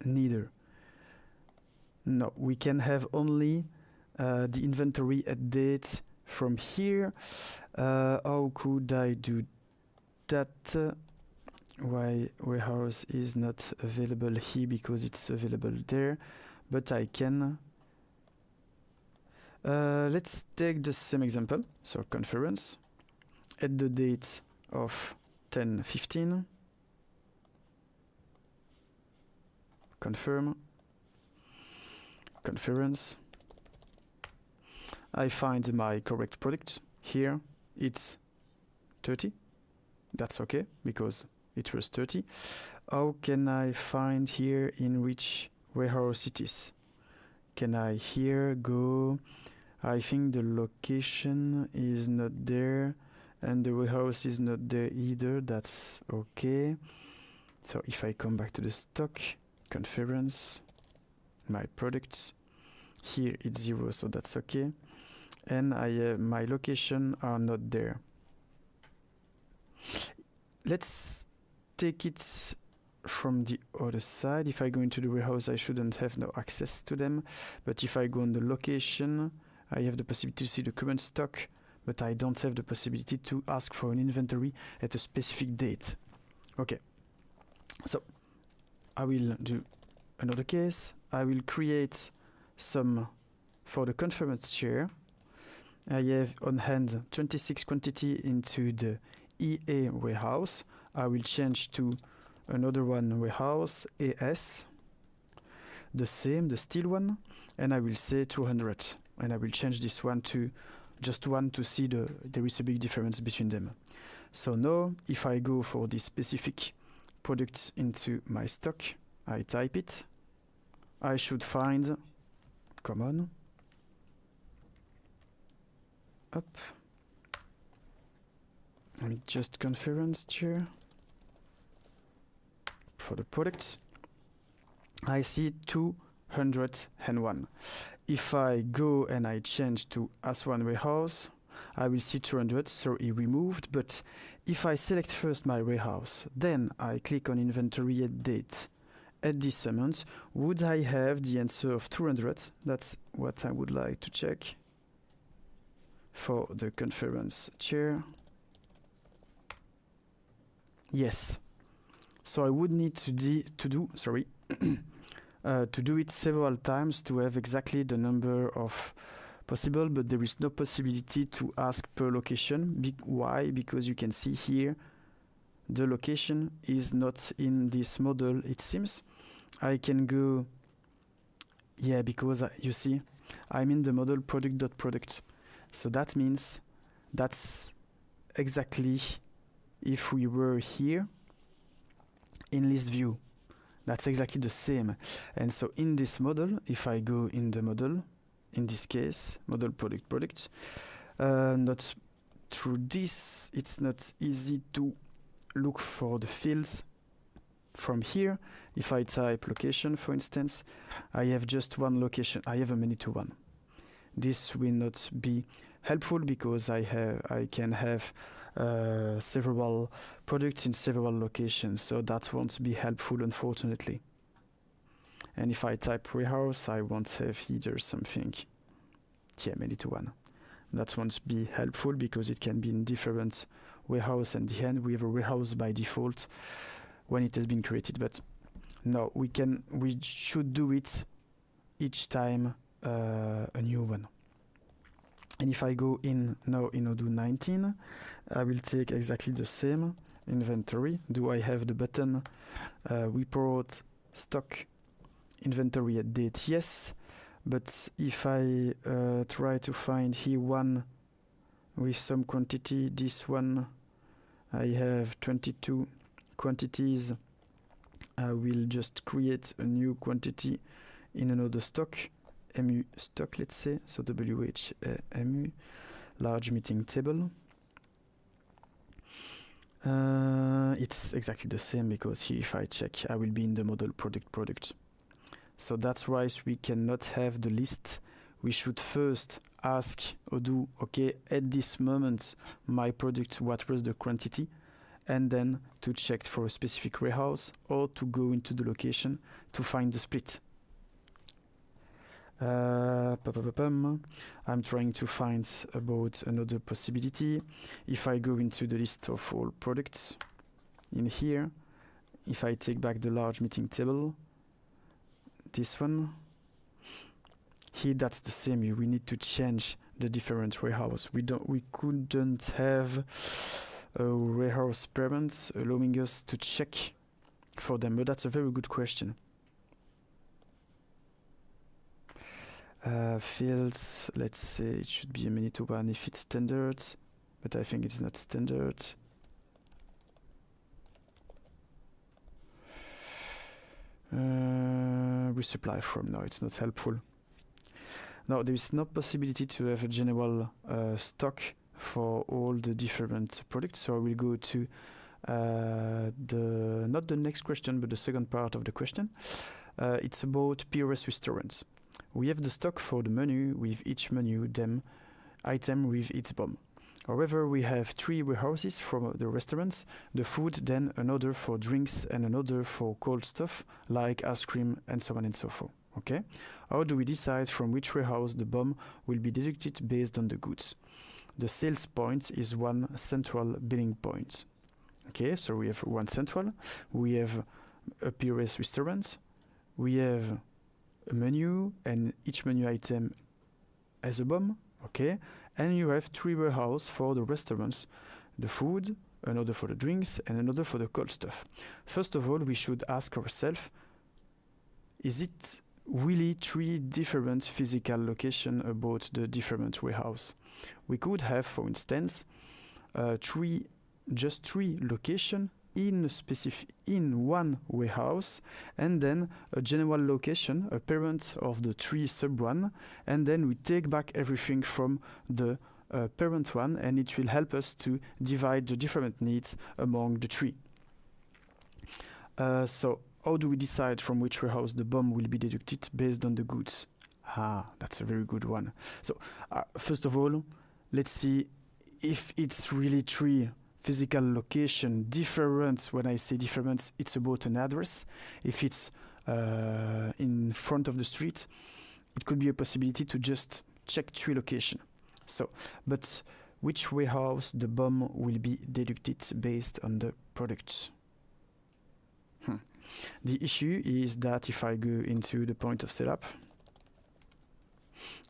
Speaker 1: Neither. No, we can have only the inventory at date from here. How could I do that? Why warehouse is not available here? Because it's available there, but I can. Let's take the same example. So conference at the date of 10:15. Confirm. Conference. I find my correct product here. It's 30. That's okay because it was 30. How can I find here in which warehouse it is? Can I here go? I think the location is not there and the warehouse is not there either. That's okay. So if I come back to the stock, conference, my products, here it's 0, so that's okay. And my location are not there. Let's take it from the other side. If I go into the warehouse, I shouldn't have no access to them. But if I go on the location, I have the possibility to see the current stock, but I don't have the possibility to ask for an inventory at a specific date. Okay, so I will do another case. I will create some for the conference chair. I have on hand 26 quantity into the EA warehouse. I will change to another one warehouse, AS, the same, the steel one, and I will say 200. and I will change this one to just 1 to see there is a big difference between them. So now, if I go for this specific product into my stock, I type it, I should find, come on, up, let me just conference here, for the product, I see 201. If I go and I change to as1 warehouse, I will see 200, so it removed. But if I select first my warehouse, then I click on inventory at date. At this amount, would I have the answer of 200? That's what I would like to check for the conference chair. Yes. So I would need to do it several times to have exactly the number of possible, but there is no possibility to ask per location. Why? Because you can see here the location is not in this model, it seems. I can go, yeah, because you see I'm in the model product.product. So that means that's exactly if we were here in list view. That's exactly the same. And so in this model, if I go in the model, in this case, model product, not through this, it's not easy to look for the fields from here. If I type location, for instance, I have just one location. I have a many-to-one. This will not be helpful because I can have several products in several locations, so that won't be helpful, unfortunately. And if I type warehouse, I won't have either something, yeah, many-to-one. That won't be helpful because it can be in different warehouse, and the end we have a warehouse by default when it has been created. But no, we should do it each time a new one. And if I go in now in Odoo 19, I will take exactly the same inventory. Do I have the button report stock inventory at date? Yes. But if I try to find here one with some quantity, this one, I have 22 quantities. I will just create a new quantity in another stock, MU stock, let's say, so WHMU, large meeting table. It's exactly the same because here, if I check, I will be in the model product. So that's why we cannot have the list. We should first ask Odoo, okay, at this moment, my product, what was the quantity? And then to check for a specific warehouse or to go into the location to find the split. I'm trying to find about another possibility. If I go into the list of all products in here, if I take back the large meeting table, this one, here that's the same. We need to change the different warehouse. We couldn't have a warehouse parent allowing us to check for them, but that's a very good question. Fields, let's say it should be a many-to-one if it's standard, but I think it's not standard. Resupply from, no, it's not helpful. No, there is no possibility to have a general stock for all the different products, so I will go to not the next question, but the second part of the question. It's about POS restaurants. We have the stock for the menu with each menu item with its BOM. However, we have 3 warehouses for the restaurants, the food, then another for drinks and another for cold stuff like ice cream and so on and so forth. Okay? How do we decide from which warehouse the BOM will be deducted based on the goods? The sales point is one central billing point. Okay, so we have one central, we have a POS restaurant, we have a menu, and each menu item has a BOM, okay? And you have 3 warehouses for the restaurants, the food, another for the drinks, and another for the cold stuff. First of all, we should ask ourselves, is it really three different physical locations about the different warehouse. We could have, for instance, just three locations in one warehouse, and then a general location, a parent of the three sub one, and then we take back everything from the parent one, and it will help us to divide the different needs among the three. So how do we decide from which warehouse the BOM will be deducted based on the goods? That's a very good one. So first of all, let's see if it's really three physical location different. When I say different, it's about an address. If it's in front of the street, it could be a possibility to just check three location. So, but which warehouse the BOM will be deducted based on the product? The issue is that if I go into the point of setup,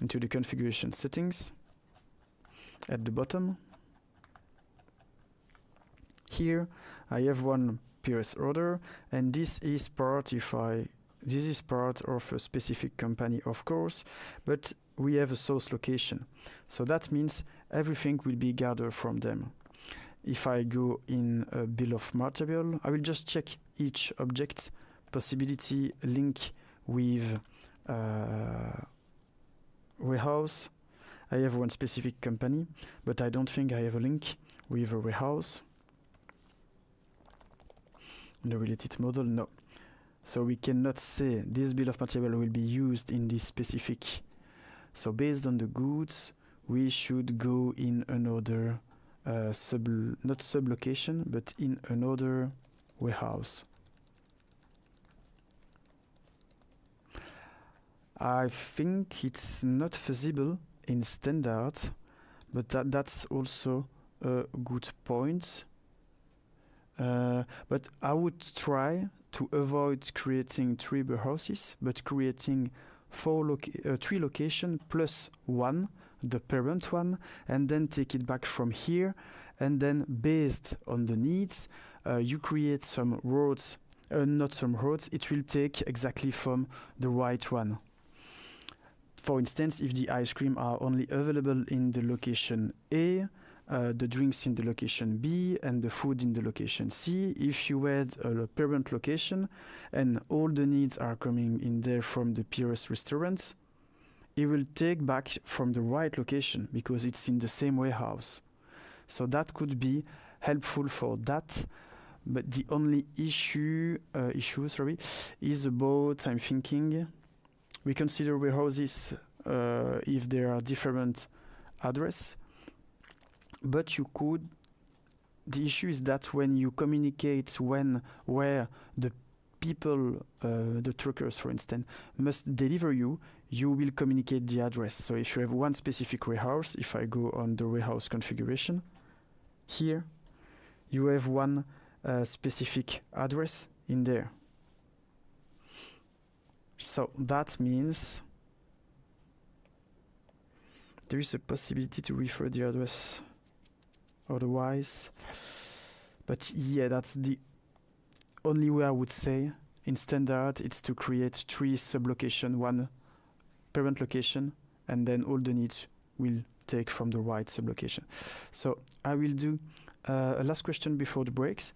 Speaker 1: into the configuration settings, at the bottom, here I have one PRS order, and this is part of a specific company, of course, but we have a source location. So that means everything will be gathered from them. If I go in a bill of material, I will just check each object possibility link with warehouse. I have one specific company, but I don't think I have a link with a warehouse. The related model, no. So we cannot say this bill of material will be used in this specific. So based on the goods, we should go in another not sub-location, but in another warehouse. I think it's not feasible in standard, but that's also a good point. But I would try to avoid creating three warehouses, but creating three locations plus one, the parent one, and then take it back from here, and then based on the needs, you create some roads, not some roads, it will take exactly from the right one. For instance, if the ice cream are only available in the location A, the drinks in the location B, and the food in the location C, if you had a parent location and all the needs are coming in there from the PRS restaurants, it will take back from the right location because it's in the same warehouse. So that could be helpful for that. But the only issue is about, I'm thinking, we consider warehouses if there are different address, but you could, the issue is that when you communicate where the people, the truckers for instance, must deliver you, you will communicate the address. So if you have one specific warehouse, if I go on the warehouse configuration, here you have one specific address in there. So that means there is a possibility to refer the address otherwise. But yeah, that's the only way I would say in standard. It's to create three sub-location, one parent location, and then all the needs will take from the right sub-location. So I will do a last question before the breaks.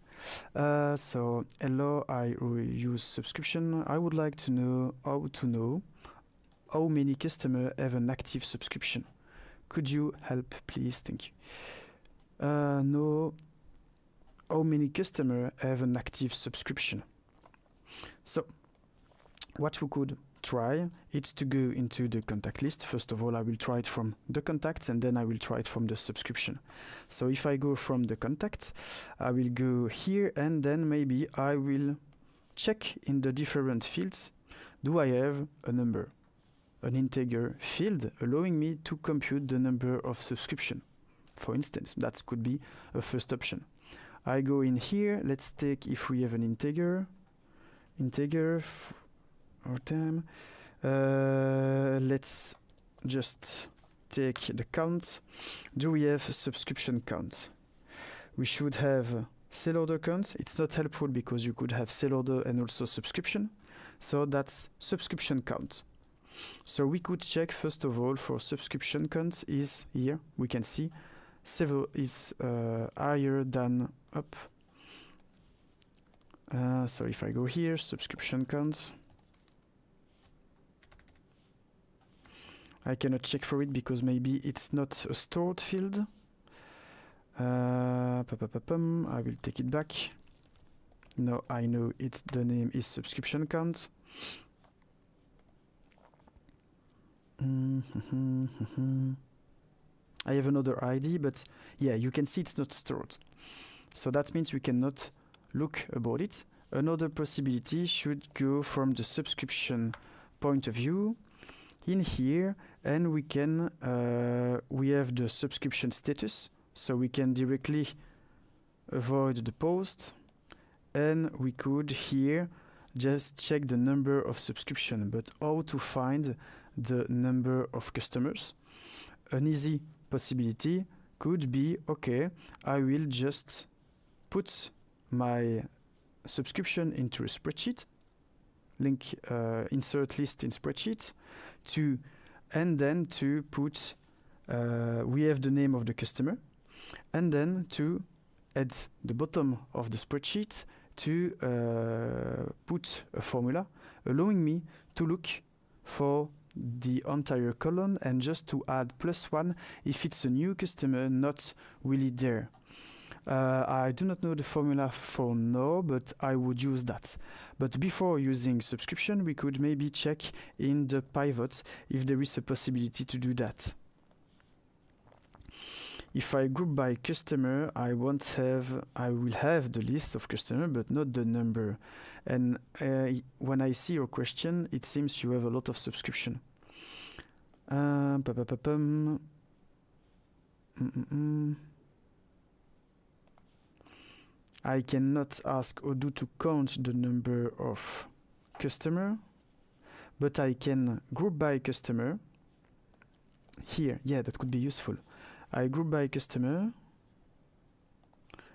Speaker 1: So hello, I use subscription. I would like to know how many customers have an active subscription. Could you help, please? Thank you. Know how many customers have an active subscription. So what we could try is to go into the contact list. First of all, I will try it from the contacts, and then I will try it from the subscription. So if I go from the contacts, I will go here, and then maybe I will check in the different fields. Do I have a number, an integer field allowing me to compute the number of subscription? For instance, that could be a first option. I go in here. Let's take if we have an integer or time. Let's just take the count. Do we have a subscription count? We should have sale order count. It's not helpful because you could have sale order and also subscription. So that's subscription count. So we could check first of all for subscription count is here. We can see several is higher than up. So if I go here, subscription count, I cannot check for it because maybe it's not a stored field. I will take it back. No, I know it's the name is subscription count. I have another ID, but yeah, you can see it's not stored. So that means we cannot look about it. Another possibility should go from the subscription point of view in here, and we can we have the subscription status, so we can directly avoid the post, and we could here just check the number of subscription. But how to find the number of customers? An easy possibility could be, okay, I will just put my subscription into a spreadsheet, link insert list in spreadsheet, and then to put we have the name of the customer, and then to at the bottom of the spreadsheet to put a formula allowing me to look for the entire column and just to add +1 if it's a new customer not really there. I do not know the formula for now, but I would use that. But before using subscription, we could maybe check in the pivot if there is a possibility to do that. If I group by customer, I will have the list of customer, but not the number. And when I see your question, it seems you have a lot of subscription. I cannot ask Odoo to count the number of customer, but I can group by customer. Here, yeah, that could be useful. I group by customer,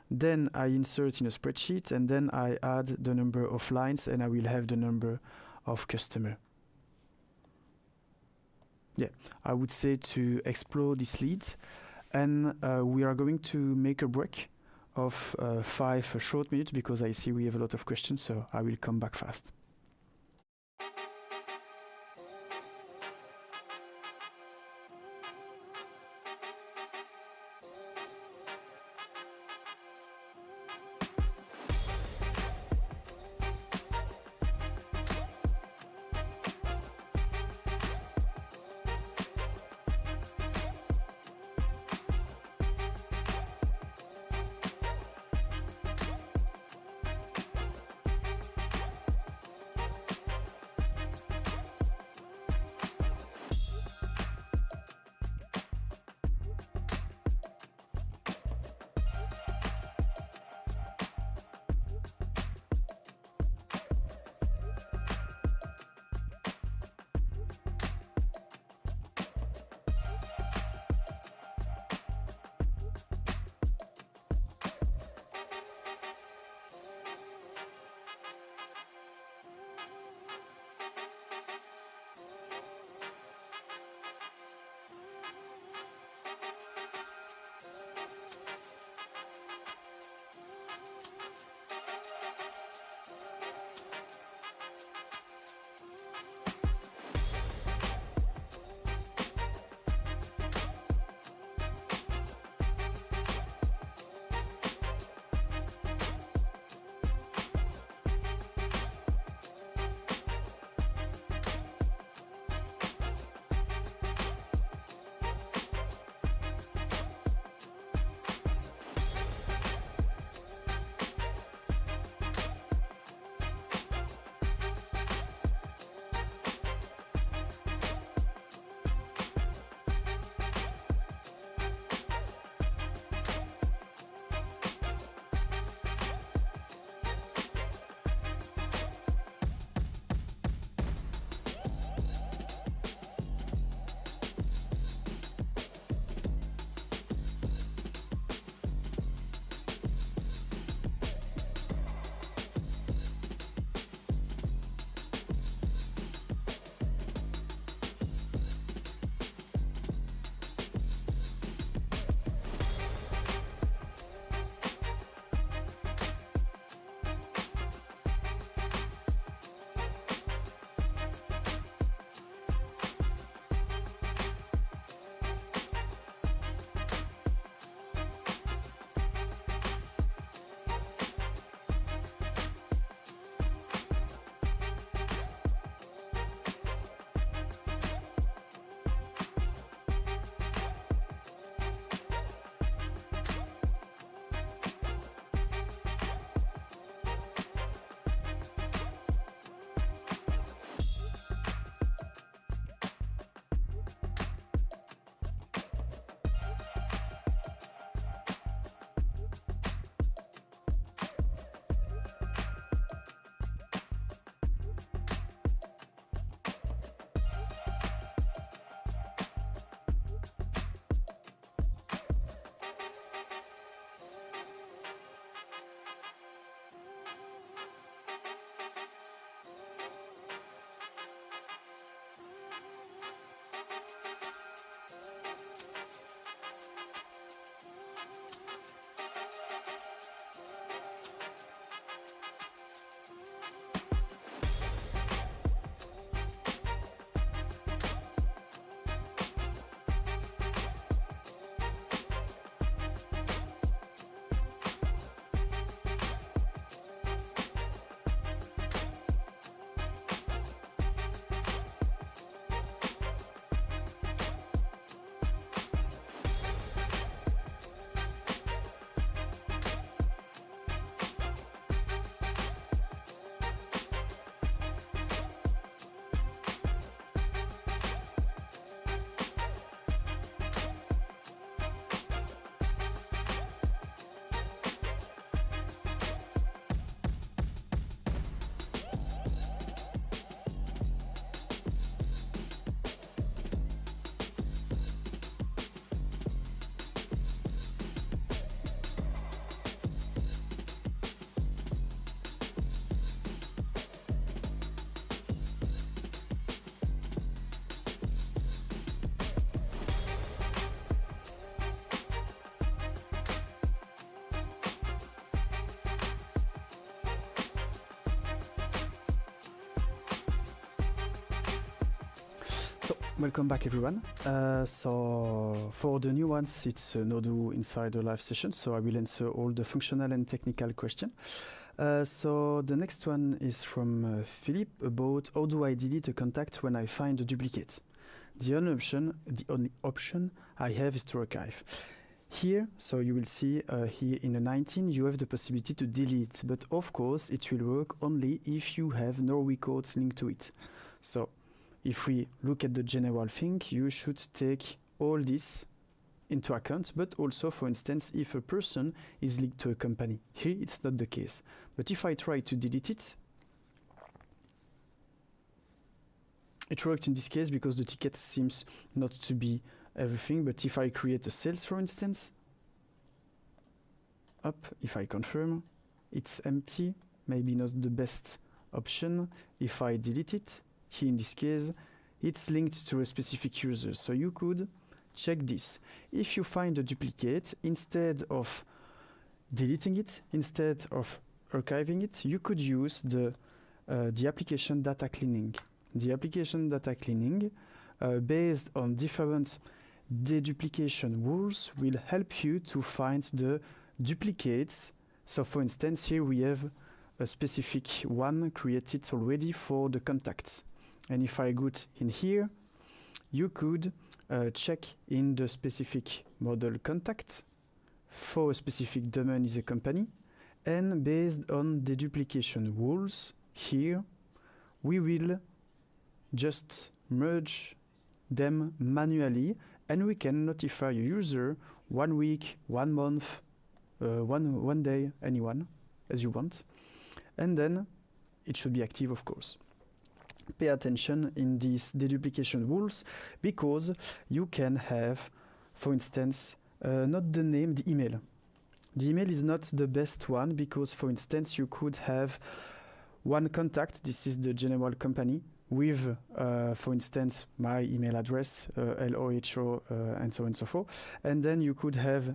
Speaker 1: then I insert in a spreadsheet, and then I add the number of lines, and I will have the number of customer. Yeah, I would say to explore this lead, and we are going to make a break of 5 short minutes because I see we have a lot of questions, so I will come back fast. So, welcome back everyone. So, for the new ones, it's an Odoo Insider live session, so I will answer all the functional and technical questions. So, the next one is from Philippe about how do I delete a contact when I find a duplicate? The only option I have is to archive. Here, so you will see here in the 19, you have the possibility to delete, but of course it will work only if you have no records linked to it. So, if we look at the general thing, you should take all this into account, but also, for instance, if a person is linked to a company. Here, it's not the case. But if I try to delete it, it worked in this case because the ticket seems not to be everything, but if I create a sales, for instance, if I confirm, it's empty, maybe not the best option. If I delete it, here in this case, it's linked to a specific user. So you could check this. If you find a duplicate, instead of deleting it, instead of archiving it, you could use the application data cleaning. The application data cleaning, based on different deduplication rules, will help you to find the duplicates. So for instance, here we have a specific one created already for the contacts. And if I go in here, you could check in the specific model contact for a specific domain is a company. And based on the duplication rules, here we will just merge them manually, and we can notify a user 1 week, 1 month, one day, anyone as you want. And then it should be active, of course. Pay attention in these deduplication rules, because you can have, for instance, not the name, the email. The email is not the best one, because, for instance, you could have one contact, this is the general company, with, for instance, my email address, LOHO, and so on and so forth. And then you could have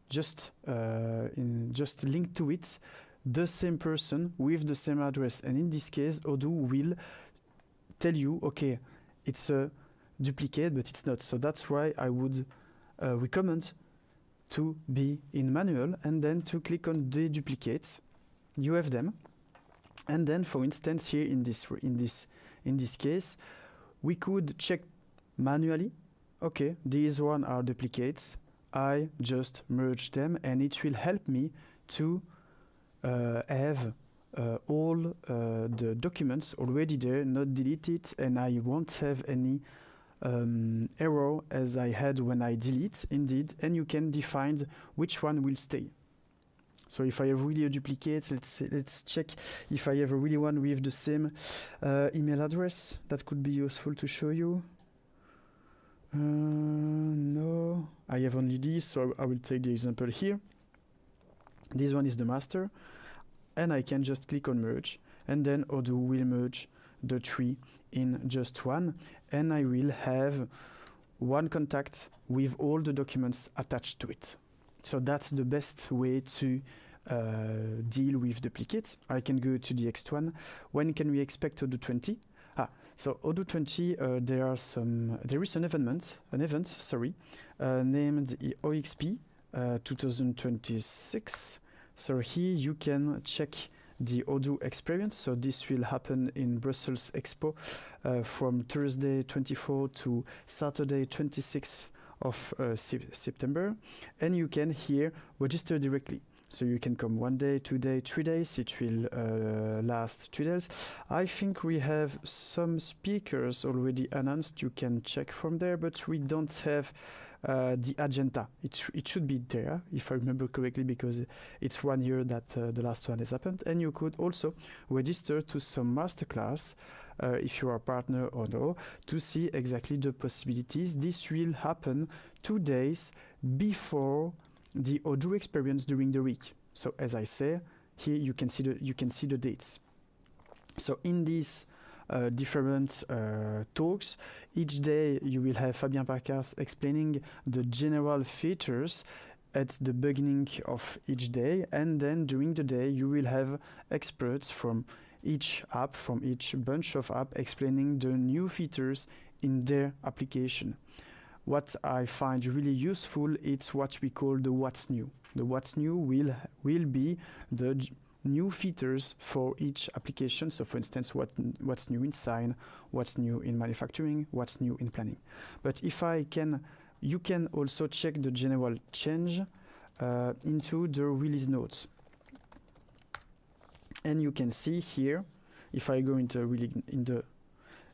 Speaker 1: just linked to it the same person with the same address. And in this case, Odoo will tell you, okay, it's a duplicate, but it's not. So that's why I would recommend to be in manual and then to click on the duplicates. You have them. And then, for instance, here in this case, we could check manually. Okay, these one are duplicates. I just merge them, and it will help me to have all the documents already there, not deleted, and I won't have any error as I had when I delete, indeed, and you can define which one will stay. So if I have really a duplicate, let's check if I have a really one with the same email address. That could be useful to show you. No, I have only this, so I will take the example here. This one is the master, and I can just click on merge, and then Odoo will merge the three in just one, and I will have one contact with all the documents attached to it. So that's the best way to deal with duplicates. I can go to the next one. When can we expect Odoo 20? So Odoo 20, there is an event, named OXP 2026. So here you can check the Odoo experience. So this will happen in Brussels Expo from Thursday 24 to Saturday 26th of September, and you can here register directly. So you can come 1 day, 2 days, 3 days. It will last 3 days. I think we have some speakers already announced. You can check from there, but we don't have the agenda. It should be there, if I remember correctly, because it's 1 year that the last one has happened. And you could also register to some masterclass if you are a partner or no, to see exactly the possibilities. This will happen 2 days before the Odoo experience during the week. So as I say, here you can see the dates. So in these different talks, each day you will have Fabien Parcas explaining the general features at the beginning of each day, and then during the day you will have experts from each app, from each bunch of apps, explaining the new features in their application. What I find really useful is what we call the what's new. The what's new will be the new features for each application. So for instance, what's new in sign, what's new in manufacturing, what's new in planning. But if you can also check the general change into the release notes. And you can see here, if I go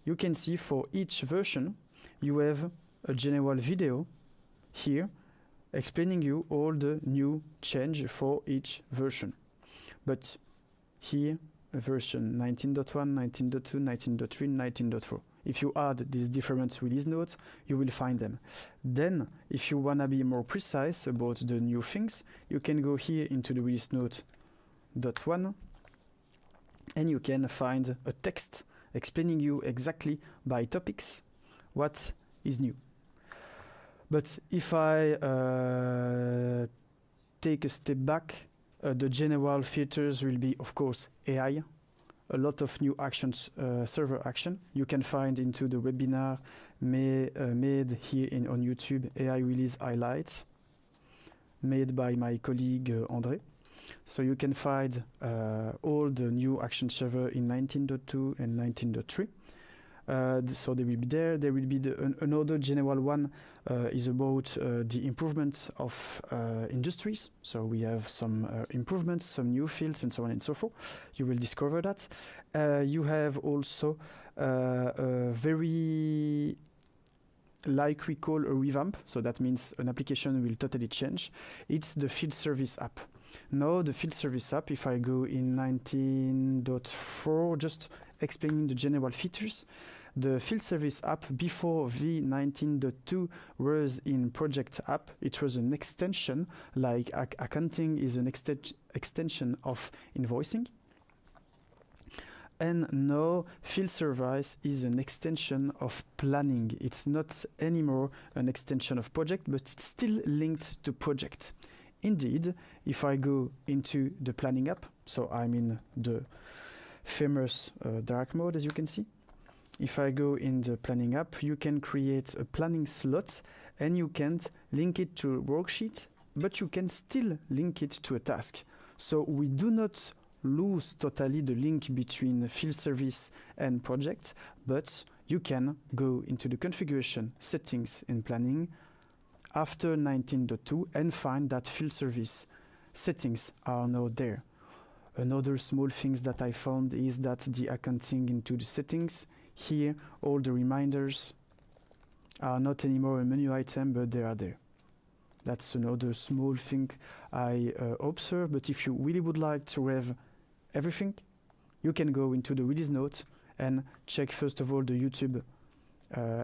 Speaker 1: you can see for each version, you have a general video here explaining you all the new change for each version. But here, version 19.1, 19.2, 19.3, 19.4. If you add these different release notes, you will find them. Then, if you want to be more precise about the new things, you can go here into the release note .1, and you can find a text explaining you exactly by topics what is new. But if I take a step back, the general features will be, of course, AI, a lot of new actions, server action. You can find into the webinar made here on YouTube, AI release highlights, made by my colleague André. So you can find all the new action server in 19.2 and 19.3. So they will be there. There will be another general one is about the improvement of industries. So we have some improvements, some new fields, and so on and so forth. You will discover that. You have also a very, like we call a revamp. So that means an application will totally change. It's the field service app. Now the field service app, if I go in 19.4, just explaining the general features, the field service app before v19.2 was in project app. It was an extension, like accounting is an extension of invoicing. And now field service is an extension of planning. It's not anymore an extension of project, but it's still linked to project. Indeed, if I go into the planning app, so I'm in the famous dark mode, as you can see. If I go in the planning app, you can create a planning slot, and you can't link it to a worksheet, but you can still link it to a task. So we do not lose totally the link between field service and project, but you can go into the configuration settings in planning after 19.2 and find that field service settings are now there. Another small things that I found is that the accounting into the settings, here all the reminders are not anymore a menu item, but they are there. That's another small thing I observe, but if you really would like to have everything, you can go into the release notes and check first of all the YouTube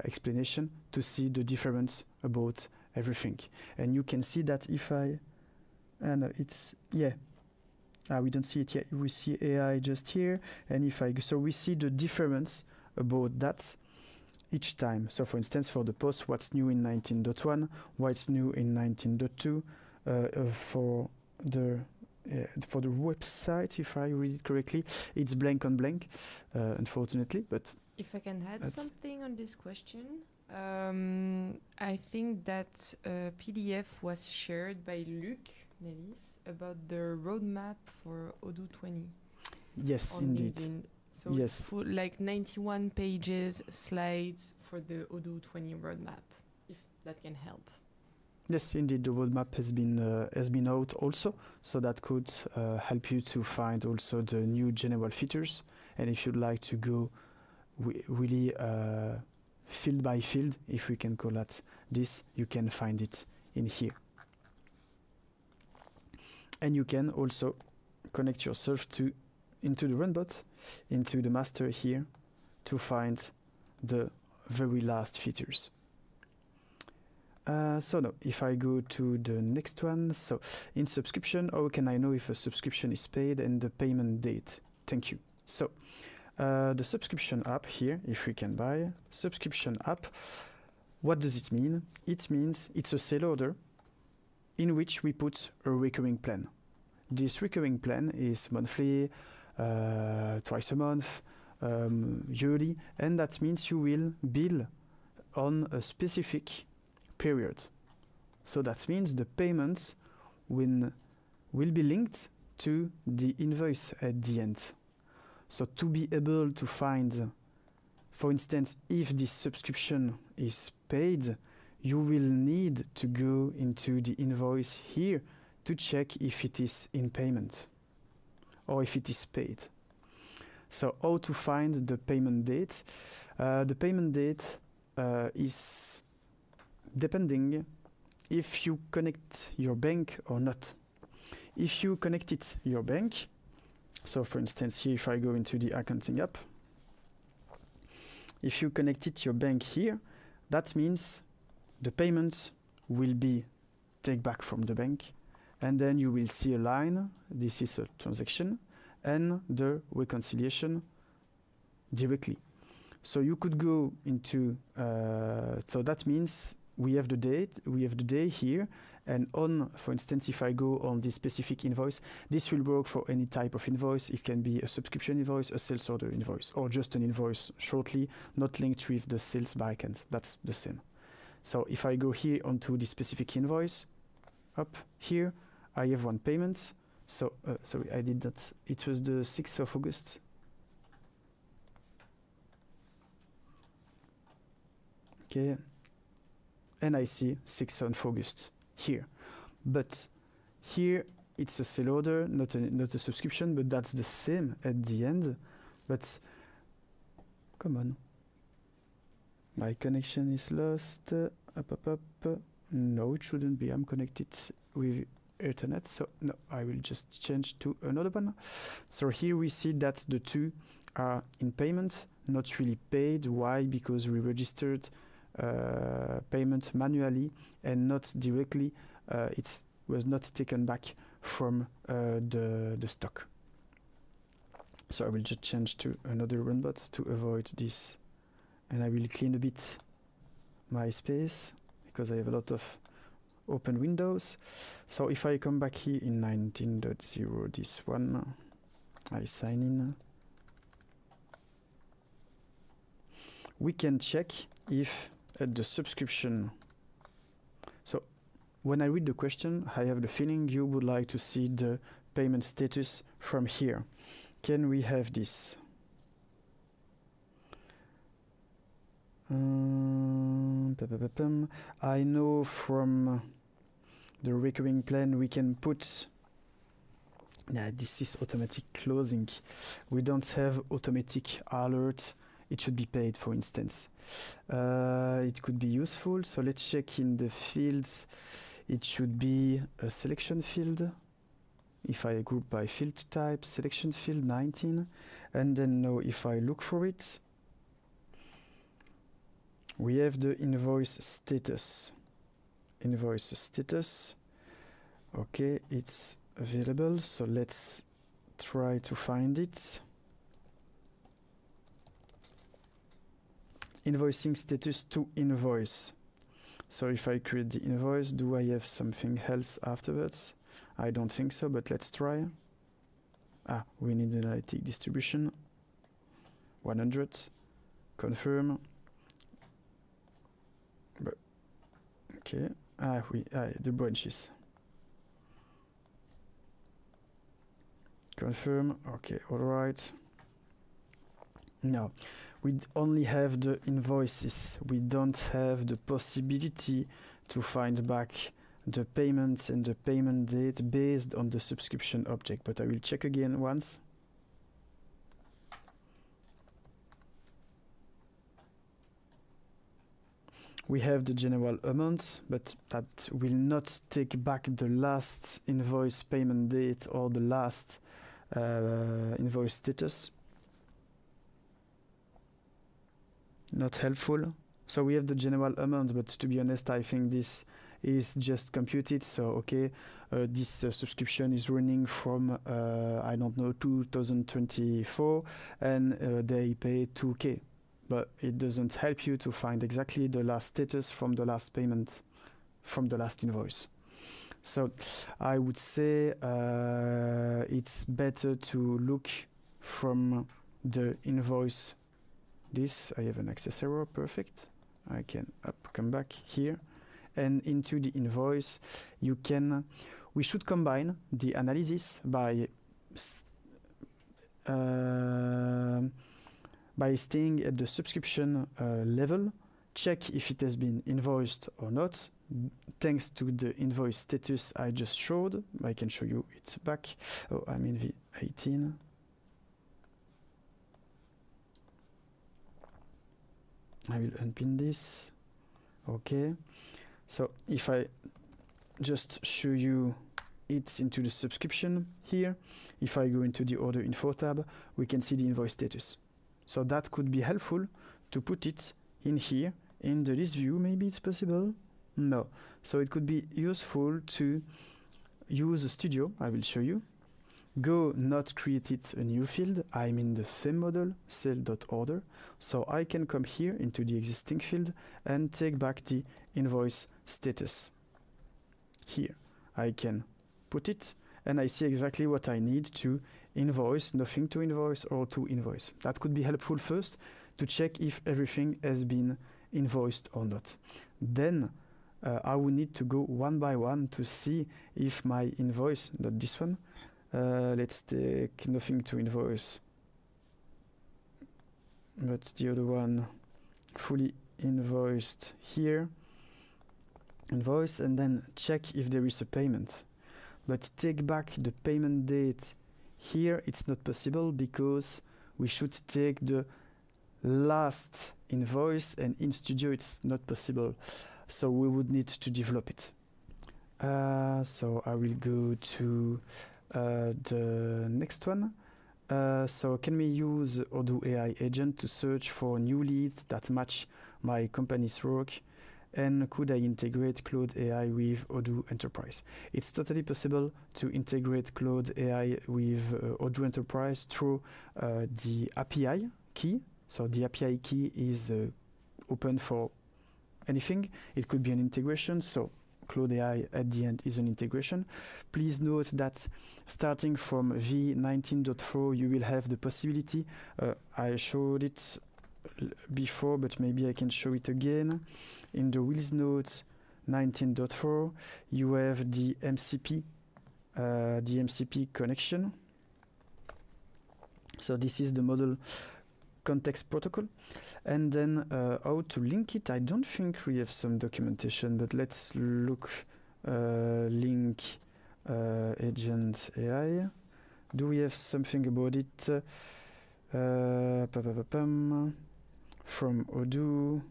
Speaker 1: explanation to see the difference about everything. And you can see that if I, and it's, yeah, We don't see it yet. We see AI just here. And if I go, so we see the difference about that each time. So for instance, for the post, what's new in 19.1, what's new in 19.2, for the website, if I read it correctly, it's blank on blank, unfortunately. But
Speaker 2: if I can add something on this question, I think that a PDF was shared by Luc Nellis about the roadmap for Odoo 20.
Speaker 1: Yes, indeed.
Speaker 2: LinkedIn. So
Speaker 1: yes,
Speaker 2: it's full, like 91 pages slides for the Odoo 20 roadmap, if that can help.
Speaker 1: Yes, indeed, the roadmap has been out also, so that could help you to find also the new general features. And if you'd like to go really field by field, if we can call that this, you can find it in here. And you can also connect yourself into the runbot, into the master here, to find the very last features. So no, if I go to the next one, so in subscription, how can I know if a subscription is paid and the payment date? Thank you. So the subscription app here, if we can buy subscription app, what does it mean? It means it's a sale order in which we put a recurring plan. This recurring plan is monthly, twice a month, yearly, and that means you will bill on a specific period. So that means the payments will be linked to the invoice at the end. So to be able to find, for instance, if this subscription is paid, you will need to go into the invoice here to check if it is in payment or if it is paid. So how to find the payment date? The payment date is depending if you connect your bank or not. If you connected your bank, so for instance here if I go into the accounting app, if you connected your bank here, that means the payment will be taken back from the bank, and then you will see a line, this is a transaction, and the reconciliation directly. So you could go into, so that means we have the date, we have the day here, and on, for instance, if I go on this specific invoice, this will work for any type of invoice. It can be a subscription invoice, a sales order invoice, or just an invoice shortly, not linked with the sales backend. That's the same. So if I go here onto the specific invoice, up here, I have one payment. So, sorry, I did that. It was the 6th of August. Okay. And I see 6th of August here. But here it's a sale order, not a subscription, but that's the same at the end. But come on. My connection is lost. Up. No, it shouldn't be. I'm connected with Ethernet, so no, I will just change to another one. So here we see that the two are in payment, not really paid. Why? Because we registered payment manually and not directly. It was not taken back from the stock. So I will just change to another runbot to avoid this, and I will clean a bit my space because I have a lot of open windows. So if I come back here in 19.0, this one, I sign in. We can check if at the subscription. So when I read the question, I have the feeling you would like to see the payment status from here. Can we have this? I know from the recurring plan we can put, this is automatic closing. We don't have automatic alert. It should be paid, for instance. It could be useful. So let's check in the fields. It should be a selection field. If I group by field type, selection field 19. And then now if I look for it, we have the invoice status. Invoice status. Okay, it's available. So let's try to find it. Invoicing status to invoice. So if I create the invoice, do I have something else afterwards? I don't think so, but let's try. We need an analytic distribution. 100. Confirm. But, okay. The branches. Confirm. Okay, alright. Now, we only have the invoices. We don't have the possibility to find back the payments and the payment date based on the subscription object. But I will check again once. We have the general amount, but that will not take back the last invoice payment date or the last invoice status. Not helpful. So we have the general amount, but to be honest, I think this is just computed. So okay, this subscription is running from I don't know 2024, and they pay 2K. But it doesn't help you to find exactly the last status from the last payment, from the last invoice. So I would say it's better to look from the invoice. This, I have an access error, perfect. I can come back here, and into the invoice, we should combine the analysis by staying at the subscription level, check if it has been invoiced or not. Thanks to the invoice status I just showed, I can show you it's back. Oh, I'm in V18. I will unpin this. Okay. So if I just show you it's into the subscription here, if I go into the order info tab, we can see the invoice status. So that could be helpful to put it in here in the list view. Maybe it's possible. No. So it could be useful to use a studio. I will show you. Go not created a new field. I'm in the same model, sale.order. So I can come here into the existing field and take back the invoice status. Here I can put it, and I see exactly what I need to invoice, nothing to invoice, or to invoice. That could be helpful first to check if everything has been invoiced or not. Then I will need to go one by one to see if my invoice, not this one, let's take nothing to invoice, but the other one, fully invoiced here, invoice, and then check if there is a payment. But take back the payment date here, it's not possible because we should take the last invoice, and in Studio it's not possible. So we would need to develop it. So I will go to the next one. So can we use Odoo AI agent to search for new leads that match my company's work? And could I integrate Cloud AI with Odoo Enterprise? It's totally possible to integrate Cloud AI with Odoo Enterprise through the API key. So the API key is open for anything. It could be an integration. So Cloud AI at the end is an integration. Please note that starting from v19.4, you will have the possibility. I showed it before, but maybe I can show it again. In the release notes 19.4, you have the MCP connection. So this is the model context protocol. And then how to link it, I don't think we have some documentation, but let's look. Link agent AI. Do we have something about it? From Odoo.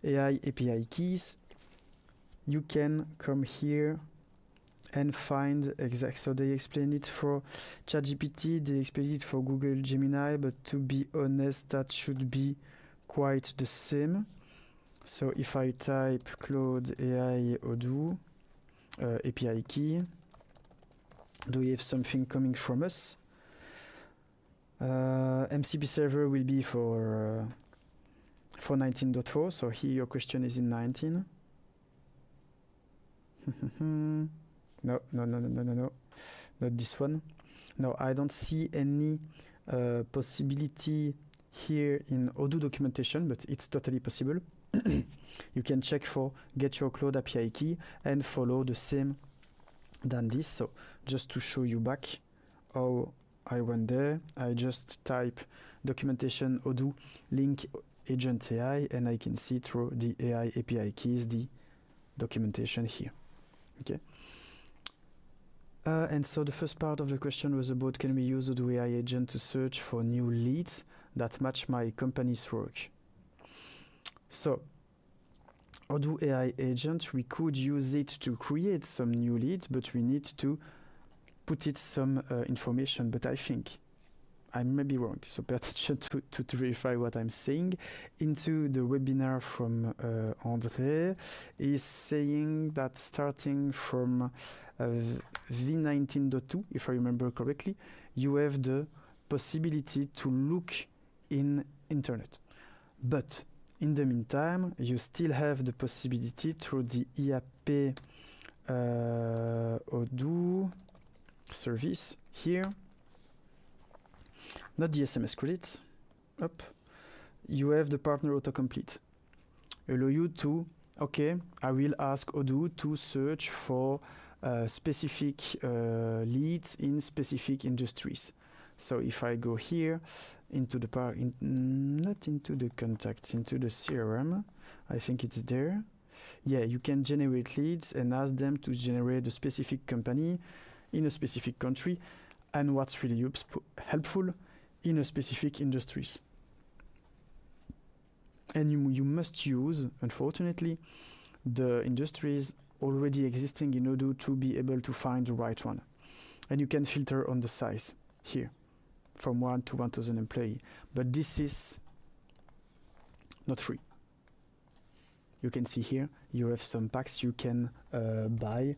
Speaker 1: AI API keys. You can come here and find exact. So they explain it for ChatGPT, they explain it for Google Gemini, but to be honest, that should be quite the same. So if I type Cloud AI Odoo API key, do we have something coming from us? MCP server will be for 19.4. So here your question is in 19. No, not this one. No, I don't see any possibility here in Odoo documentation, but it's totally possible. You can check for get your cloud API key and follow the same than this. So just to show you back how I went there, I just type documentation Odoo link agent AI, and I can see through the AI API keys the documentation here. Okay. And so the first part of the question was about, can we use Odoo AI agent to search for new leads that match my company's work? So Odoo AI agent, we could use it to create some new leads, but we need to put it some information. But I think I may be wrong, so pay attention to verify what I'm saying. Into the webinar from André is saying that starting from v19.2, if I remember correctly, you have the possibility to look in internet. But in the meantime, you still have the possibility through the IAP Odoo service here, not the SMS credits, up, you have the partner autocomplete. Allow you to, okay, I will ask Odoo to search for specific leads in specific industries. So if I go here into the not into the contacts, into the CRM, I think it's there. Yeah, you can generate leads and ask them to generate a specific company in a specific country, and what's really helpful, in a specific industries. And you must use, unfortunately, the industries already existing in Odoo to be able to find the right one. And you can filter on the size here, from 1 to 1,000 employee. But this is not free. You can see here, you have some packs you can buy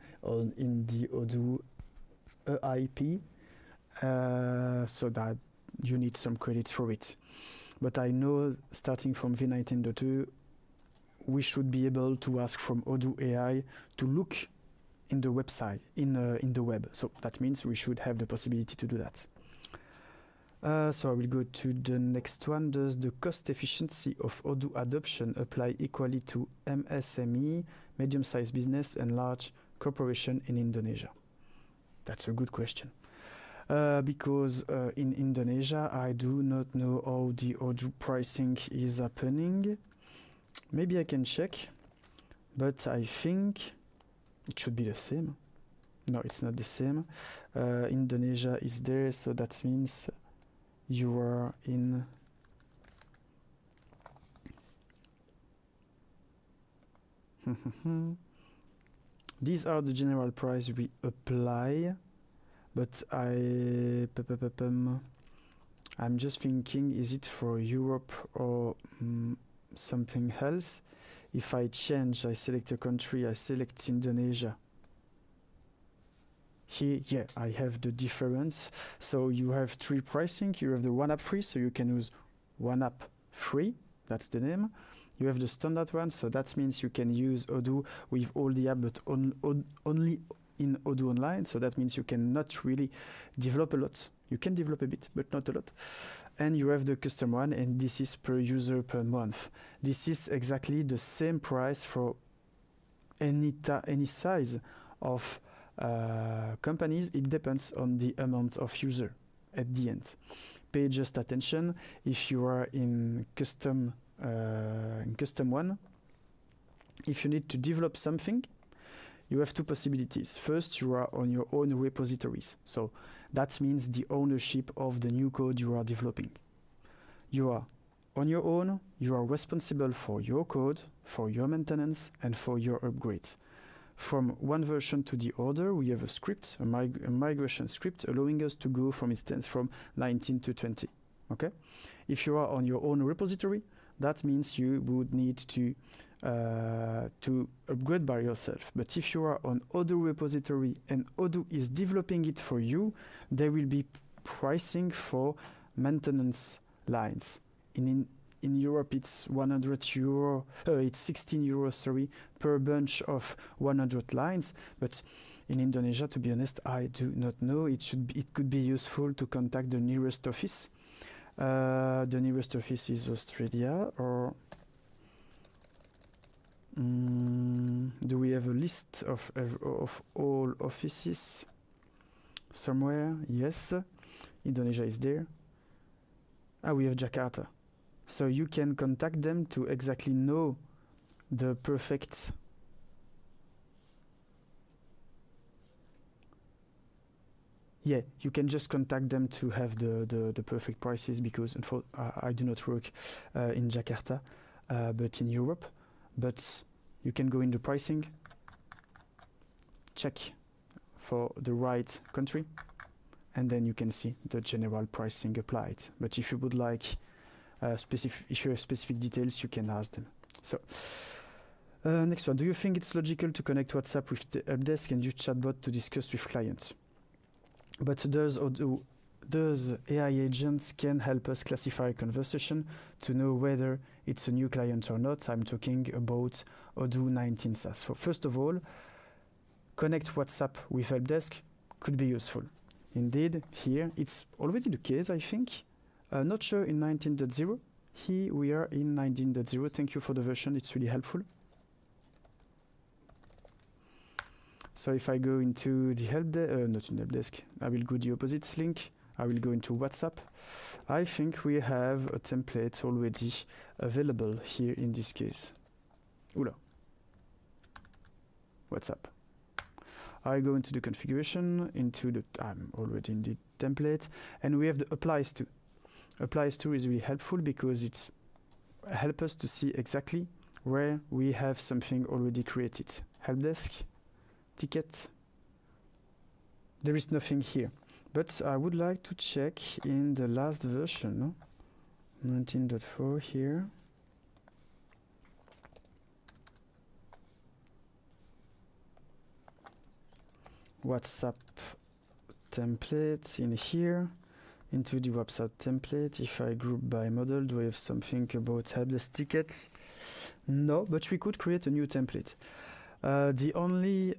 Speaker 1: in the Odoo IP, so that you need some credits for it. But I know starting from v19.2, we should be able to ask from Odoo AI to look in the website, in the web. So that means we should have the possibility to do that. So I will go to the next one. Does the cost efficiency of Odoo adoption apply equally to MSME, medium-sized business, and large corporation in Indonesia? That's a good question. Because in Indonesia, I do not know how the Odoo pricing is happening. Maybe I can check, but I think it should be the same. No, it's not the same. Indonesia is there, so that means you are in these are the general price we apply, but I'm just thinking, is it for Europe or something else? If I change, I select a country, I select Indonesia. Here, yeah, I have the difference. So you have 3 pricing. You have the one app free, so you can use one app free. That's the name. You have the standard one, so that means you can use Odoo with all the app, but only in Odoo Online. So that means you cannot really develop a lot. You can develop a bit, but not a lot. And you have the custom one, and this is per user per month. This is exactly the same price for any size of companies. It depends on the amount of user at the end. Pay just attention if you are in custom one. If you need to develop something, you have 2 possibilities. First, you are on your own repositories. So that means the ownership of the new code you are developing. You are on your own, you are responsible for your code, for your maintenance, and for your upgrades. From one version to the other, we have a script, a migration script, allowing us to go, for instance, from 19 to 20. Okay? If you are on your own repository, that means you would need to upgrade by yourself. But if you are on Odoo repository and Odoo is developing it for you, there will be pricing for maintenance lines. In Europe, it's 100 euro. It's 16 euros, sorry, per bunch of 100 lines. But in Indonesia, to be honest, I do not know. It could be useful to contact the nearest office. The nearest office is Australia, or do we have a list of all offices somewhere? Yes, Indonesia is there. We have Jakarta. So you can contact them to exactly know the perfect you can just contact them to have the perfect prices, because I do not work in Jakarta, but in Europe. But you can go in the pricing, check for the right country, and then you can see the general pricing applied. But if you would like if you have specific details, you can ask them. So next one, do you think it's logical to connect WhatsApp with the helpdesk and use chatbot to discuss with clients? But those AI agents can help us classify a conversation to know whether it's a new client or not. I'm talking about Odoo 19 SaaS. So first of all, connect WhatsApp with helpdesk could be useful. Indeed, here it's already the case, I think. Not sure in 19.0. Here we are in 19.0. Thank you for the version, it's really helpful. So if I go into the not in helpdesk, I will go the opposite link. I will go into WhatsApp. I think we have a template already available here in this case. Oula. WhatsApp. I go into the configuration, I'm already in the template, and we have the applies to. Applies to is really helpful because it helps us to see exactly where we have something already created. Helpdesk, ticket. There is nothing here. But I would like to check in the last version, 19.4 here. WhatsApp template in here. Into the WhatsApp template, if I group by model, do I have something about helpdesk tickets? No, but we could create a new template. The only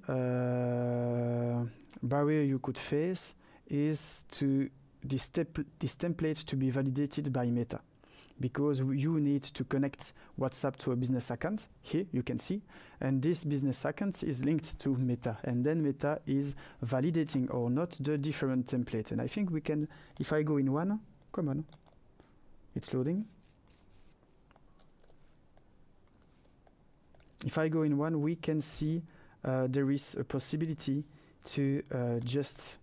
Speaker 1: barrier you could face is to this template to be validated by Meta, because you need to connect WhatsApp to a business account. Here you can see, and this business account is linked to Meta, and then Meta is validating or not the different templates. And I think we can, if I go in one, come on, it's loading. If I go in one, we can see there is a possibility to just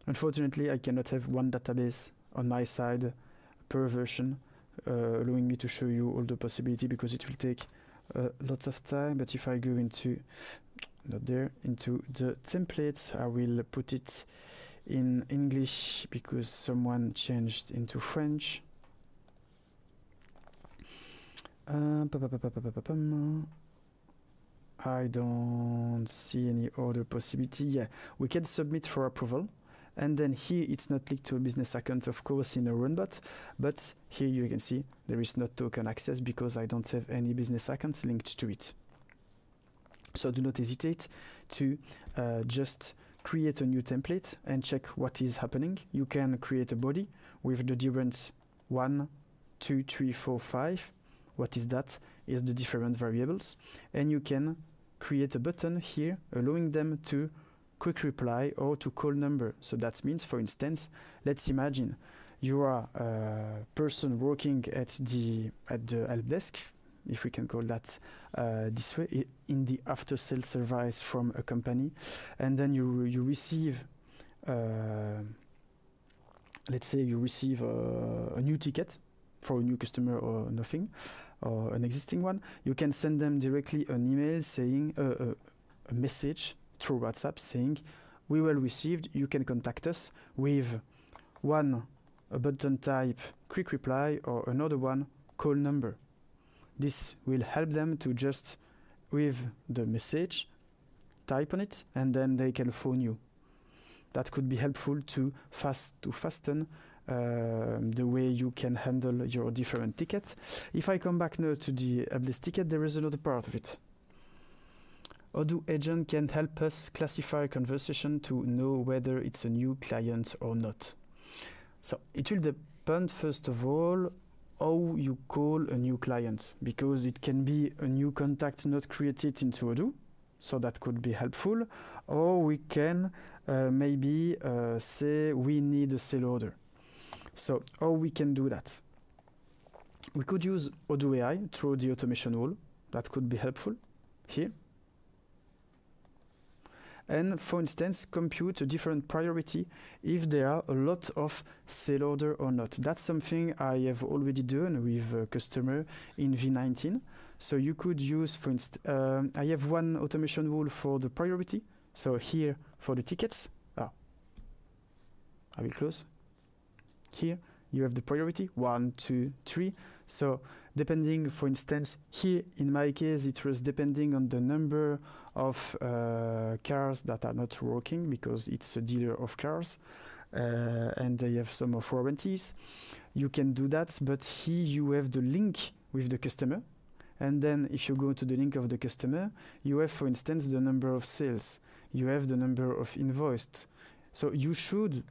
Speaker 1: unfortunately, I cannot have one database on my side per version, allowing me to show you all the possibility because it will take a lot of time. But if I go into, not there, into the templates, I will put it in English because someone changed into French. I don't see any other possibility. Yeah, we can submit for approval. And then here it's not linked to a business account, of course, in a runbot, but here you can see there is no token access because I don't have any business accounts linked to it. So do not hesitate to just create a new template and check what is happening. You can create a body with the different 1, 2, 3, 4, 5. What is that? Is the different variables. And you can create a button here allowing them to quick reply or to call number. So that means, for instance, let's imagine you are a person working at the help desk, if we can call that this way, in the after sales service from a company, and then you receive let's say you receive a new ticket for a new customer or nothing, or an existing one. You can send them directly an email saying a message through WhatsApp saying, we will receive, you can contact us with One, a button type quick reply, or another one, call number. This will help them to just, with the message, type on it, and then they can phone you. That could be helpful to fasten the way you can handle your different tickets. If I come back now to the helpdesk ticket, there is another part of it. Odoo agent can help us classify a conversation to know whether it's a new client or not. So it will depend, first of all, how you call a new client, because it can be a new contact not created into Odoo, so that could be helpful, or we can maybe say we need a sale order. So how we can do that? We could use Odoo AI through the automation wall. That could be helpful here. And for instance, compute a different priority if there are a lot of sale order or not. That's something I have already done with a customer in V19. So you could use, for instance, I have one automation rule for the priority. So here for the tickets, I will close. Here you have the priority, 1, 2, 3. So depending, for instance, here in my case, it was depending on the number of cars that are not working, because it's a dealer of cars and they have some of warranties. You can do that, but here you have the link with the customer. And then if you go to the link of the customer, you have, for instance, the number of sales. You have the number of invoiced. So you should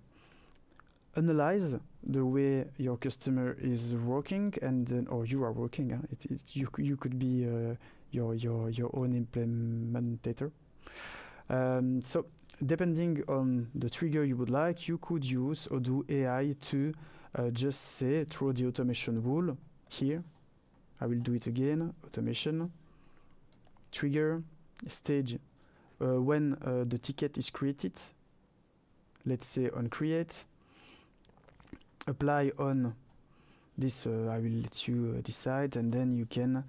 Speaker 1: analyze the way your customer is working, and then, or you are working. You could be your own implementator. So depending on the trigger you would like, you could use Odoo AI to just say through the automation rule here. I will do it again. Automation, trigger, stage. When the ticket is created, let's say on create, apply on this, I will let you decide, and then you can,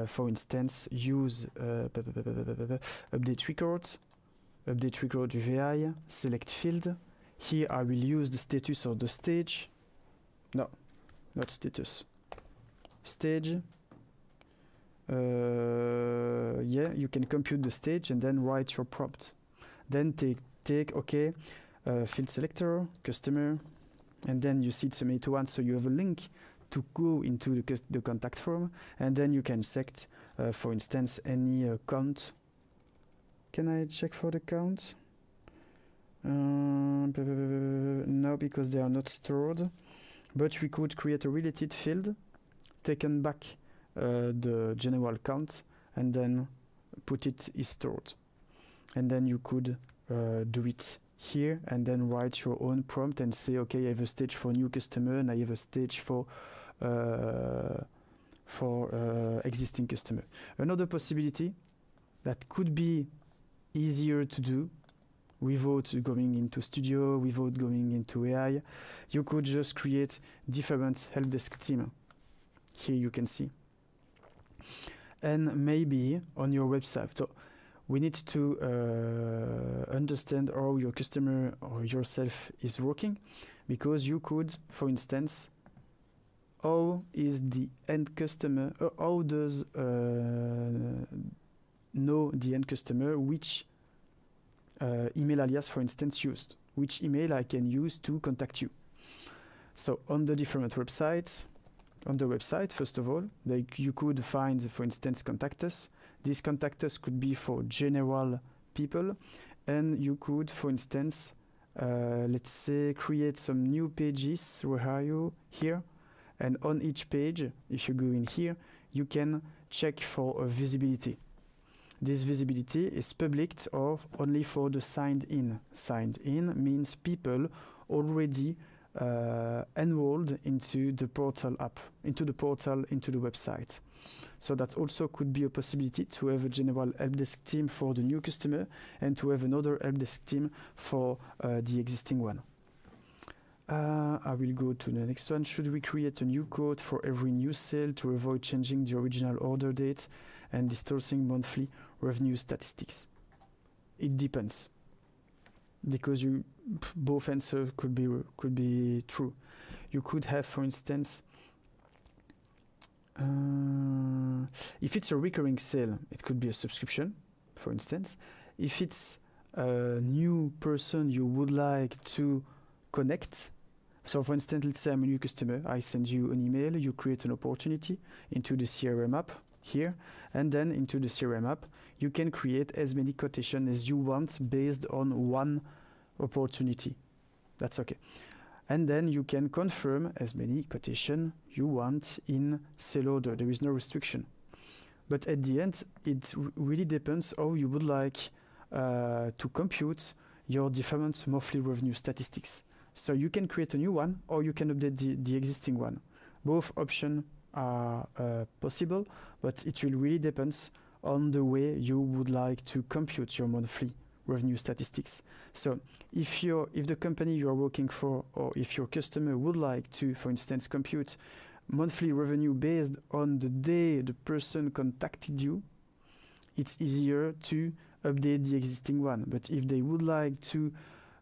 Speaker 1: for instance, use update record with AI, select field. Here I will use the status or the stage. No, not status. Stage. Yeah, you can compute the stage and then write your prompt. Then take OK, field selector, customer, and then you see it's a made to one, so you have a link to go into the contact form, and then you can select, for instance, any count. Can I check for the count? No, because they are not stored. But we could create a related field, taken back the general count, and then put it is stored. And then you could do it here, and then write your own prompt and say, okay, I have a stage for new customer, and I have a stage for existing customer. Another possibility that could be easier to do without going into Studio, without going into AI, you could just create different helpdesk team. Here you can see. And maybe on your website. So we need to understand how your customer or yourself is working, because you could, for instance, how is the end customer, how does know the end customer which email alias, for instance, used, which email I can use to contact you. So on the different websites, on the website, first of all, you could find, for instance, contact us. These contact us could be for general people, and you could, for instance, let's say, create some new pages. Where are you? Here. And on each page, if you go in here, you can check for visibility. This visibility is public or only for the signed in. Signed in means people already enrolled into the portal app, into the website. So that also could be a possibility to have a general helpdesk team for the new customer and to have another helpdesk team for the existing one. I will go to the next one. Should we create a new code for every new sale to avoid changing the original order date and distorting monthly revenue statistics? It depends, because both answers could be true. You could have, for instance, if it's a recurring sale, it could be a subscription, for instance. If it's a new person you would like to connect, so for instance, let's say I'm a new customer, I send you an email, you create an opportunity into the CRM app here, and then into the CRM app, you can create as many quotations as you want based on one opportunity. That's okay. And then you can confirm as many quotations you want in sale order. There is no restriction. But at the end, it really depends how you would like to compute your different monthly revenue statistics. So you can create a new one or you can update the existing one. Both options are possible, but it will really depend on the way you would like to compute your monthly revenue statistics. So if the company you are working for, or if your customer would like to, for instance, compute monthly revenue based on the day the person contacted you, it's easier to update the existing one. But if they would like to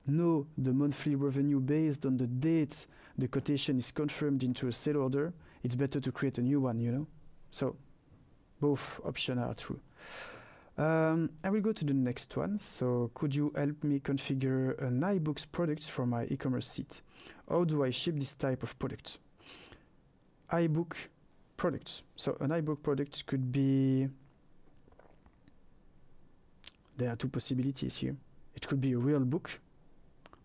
Speaker 1: know the monthly revenue based on the date the quotation is confirmed into a sale order, it's better to create a new one, you know? So both options are true. I will go to the next one. So could you help me configure an iBooks product for my e-commerce site? How do I ship this type of product? iBook products. So an iBook product could be, there are two possibilities here. It could be a real book,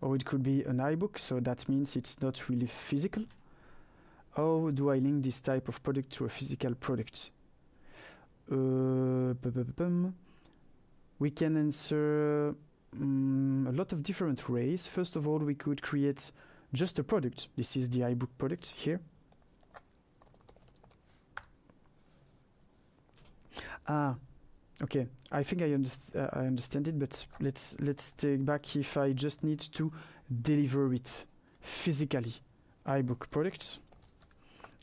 Speaker 1: or it could be an iBook, so that means it's not really physical. How do I link this type of product to a physical product? We can answer a lot of different ways. First of all, we could create just a product. This is the iBook product here. Okay. I think I understand it, but let's take back if I just need to deliver it physically. iBook products.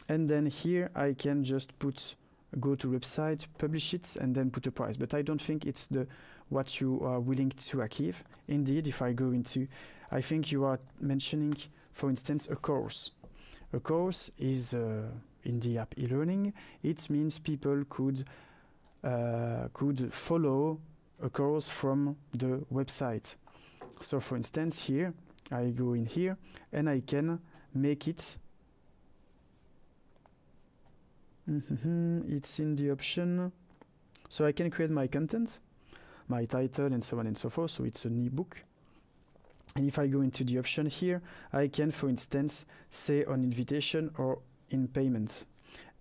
Speaker 1: And then here I can just go to website, publish it, and then put a price. But I don't think it's what you are willing to achieve. Indeed, if I go into, I think you are mentioning, for instance, a course. A course is in the app e-learning. It means people could follow a course from the website. So for instance, here, I go in here and I can make it. It's in the option. So I can create my content, my title, and so on and so forth. So it's an ebook. And if I go into the option here, I can, for instance, say on invitation or in payment.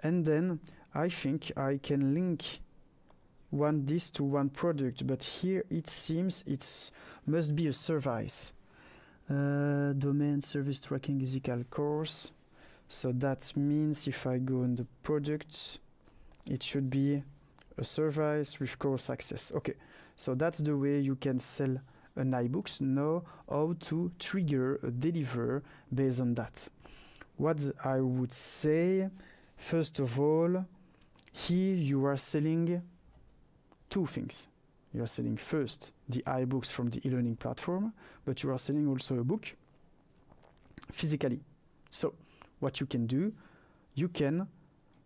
Speaker 1: And then I think I can link this to one product, but here it seems it must be a service. Domain service tracking is equal course. So that means if I go on the products, it should be a service with course access. Okay, so that's the way you can sell an iBooks. Know how to trigger a deliver based on that. What I would say, first of all, here you are selling two things. You are selling first the iBooks from the e-learning platform, but you are selling also a book physically. So what you can do, you can,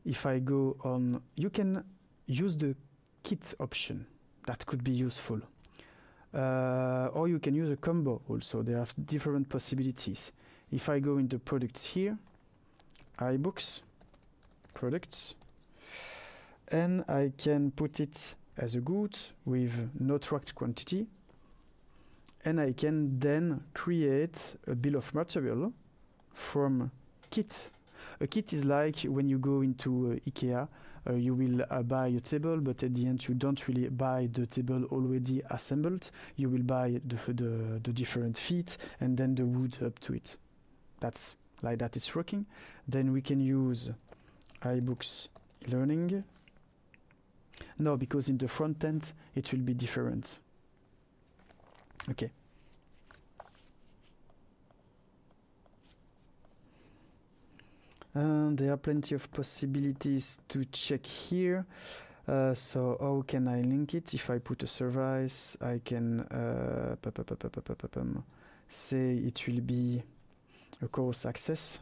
Speaker 1: if I go on, you can use the kit option. That could be useful. Or you can use a combo also. There are different possibilities. If I go into products here, iBooks, products, and I can put it as a good with no tracked quantity, and I can then create a bill of material from kit. A kit is like when you go into IKEA, you will buy a table, but at the end you don't really buy the table already assembled. You will buy the different feet and then the wood up to it. That's like that it's working. Then we can use iBooks Learning. No, because in the front end it will be different. Okay. There are plenty of possibilities to check here. So how can I link it? If I put a service, I can say it will be a course access.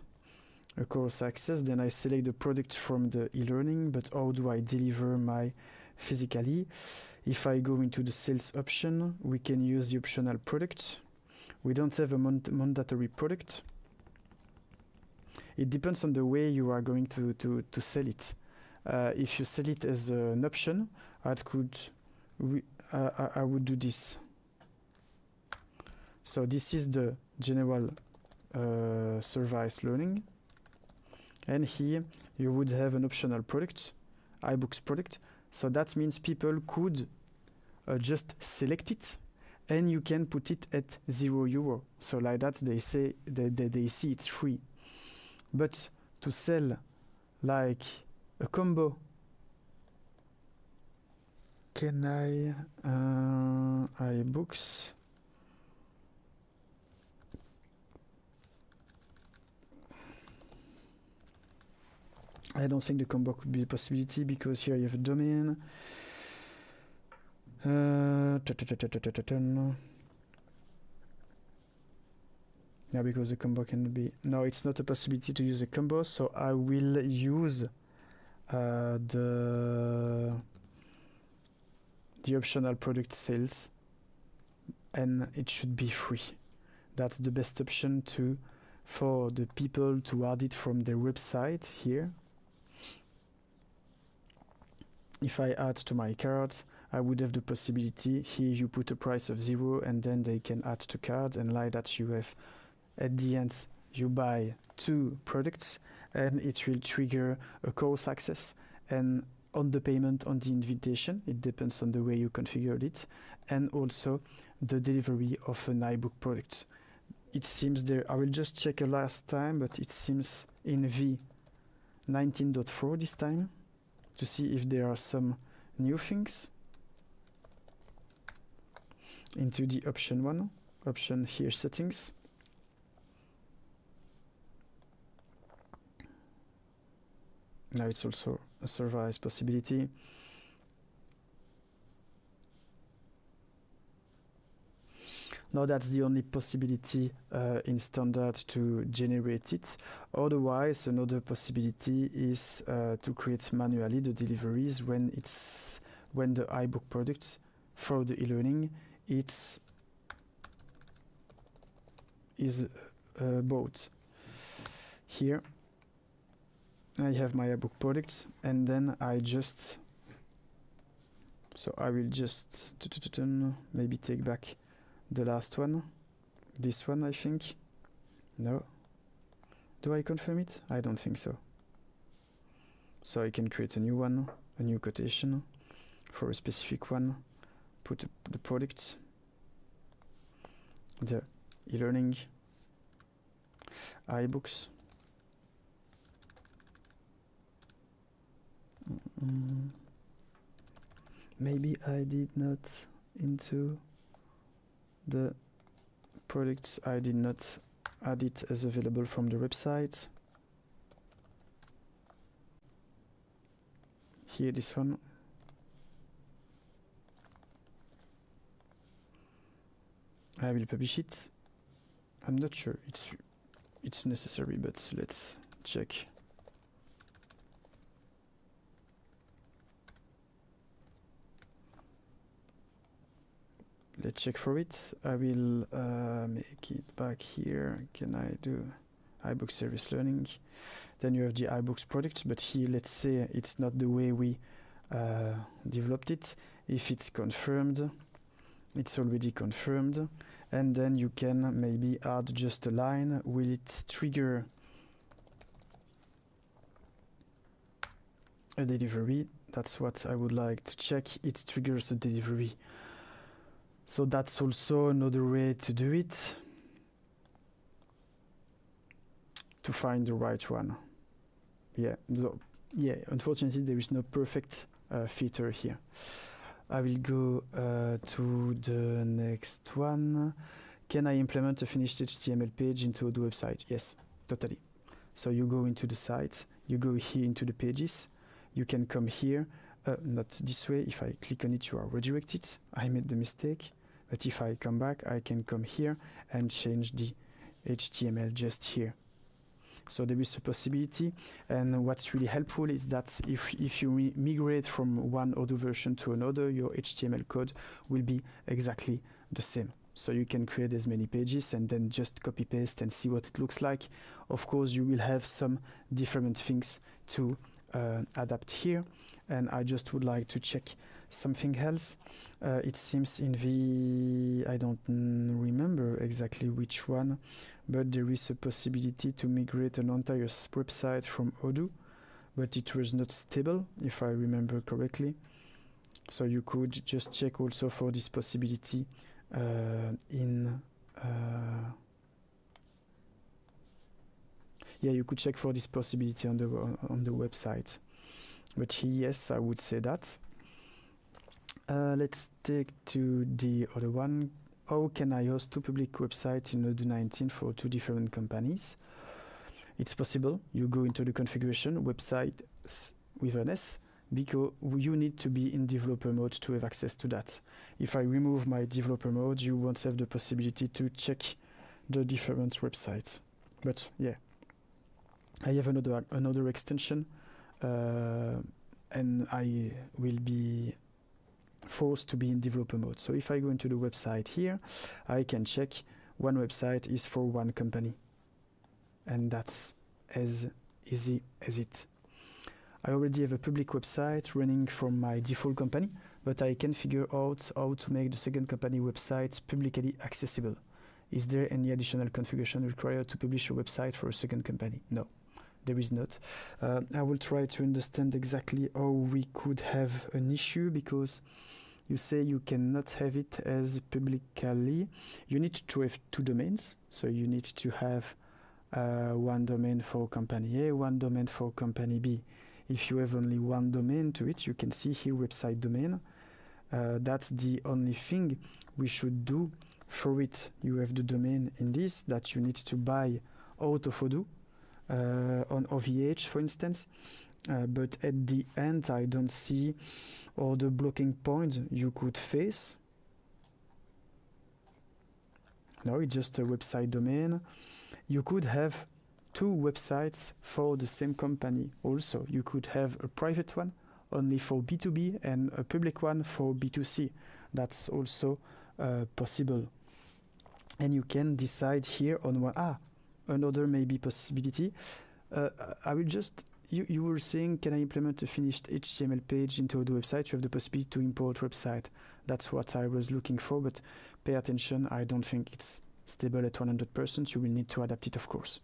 Speaker 1: Then I select the product from the e-learning, but how do I deliver my physically? If I go into the sales option, we can use the optional product. We don't have a mandatory product. It depends on the way you are going to sell it. If you sell it as an option, I would do this. So this is the general service learning. And here you would have an optional product, iBooks product. So that means people could just select it, and you can put it at €0. So like that, they say they see it's free. But to sell like a combo, can I iBooks? I don't think the combo could be a possibility because here you have a domain. Yeah, because the combo can be... No, it's not a possibility to use a combo, so I will use the optional product sales, and it should be free. That's the best option for the people to add it from their website here. If I add to my cart, I would have the possibility, here you put a price of 0 and then they can add to cart, and like that you have, at the end, you buy 2 products and it will trigger a course access, and on the payment, on the invitation, it depends on the way you configured it, and also the delivery of an iBook product. It seems there, I will just check a last time, but it seems in v19.4 this time, to see if there are some new things. Into the option here, settings. Now it's also a service possibility. Now that's the only possibility in standard to generate it. Otherwise, another possibility is to create manually the deliveries when the iBook products for the e-learning is bought. Here I have my iBook products, and then I will just maybe take back the last one, this one, I think. No. Do I confirm it? I don't think so. So I can create a new one, a new quotation for a specific one, put the product, the e-learning, iBooks. Maybe I did not into the products, I did not add it as available from the website. Here, this one. I will publish it. I'm not sure it's necessary, but let's check. Let's check for it. I will make it back here. Can I do iBook service learning? Then you have the iBooks product, but here let's say it's not the way we developed it. If it's confirmed, it's already confirmed, and then you can maybe add just a line. Will it trigger a delivery? That's what I would like to check. It triggers a delivery. So that's also another way to do it, to find the right one. Yeah, unfortunately there is no perfect feature here. I will go to the next one. Can I implement a finished HTML page into Odoo website? Yes, totally. So you go into the site, you go here into the pages, you can come here, not this way. If I click on it, you are redirected. I made the mistake. But if I come back, I can come here and change the HTML just here. So there is a possibility, and what's really helpful is that if you migrate from one Odoo version to another, your HTML code will be exactly the same. So you can create as many pages and then just copy paste and see what it looks like. Of course, you will have some different things to adapt here, and I just would like to check something else. It seems in the, I don't remember exactly which one, but there is a possibility to migrate an entire website from Odoo, but it was not stable, if I remember correctly. So you could just check also for this possibility you could check for this possibility on the website. But yes, I would say that. Let's take to the other one. How can I host two public websites in Odoo 19 for two different companies? It's possible. You go into the configuration, website with an S, because you need to be in developer mode to have access to that. If I remove my developer mode, you won't have the possibility to check the different websites. But yeah, I have another extension, and I will be forced to be in developer mode. So if I go into the website here, I can check one website is for one company, and that's as easy as it. I already have a public website running from my default company, but I can figure out how to make the second company website publicly accessible. Is there any additional configuration required to publish a website for a second company? No, there is not. I will try to understand exactly how we could have an issue, because you say you cannot have it as publicly. You need to have two domains, so you need to have one domain for company A, one domain for company B. If you have only one domain to it, you can see here website domain. That's the only thing we should do for it. You have the domain in this that you need to buy out of Odoo on OVH, for instance. But at the end, I don't see all the blocking points you could face. No, it's just a website domain. You could have two websites for the same company also. You could have a private one only for B2B and a public one for B2C. That's also possible. And you can decide here on one. Another maybe possibility. I will just, you were saying, can I implement a finished HTML page into Odoo website? You have the possibility to import website. That's what I was looking for, but pay attention. I don't think it's stable at 100%. You will need to adapt it, of course.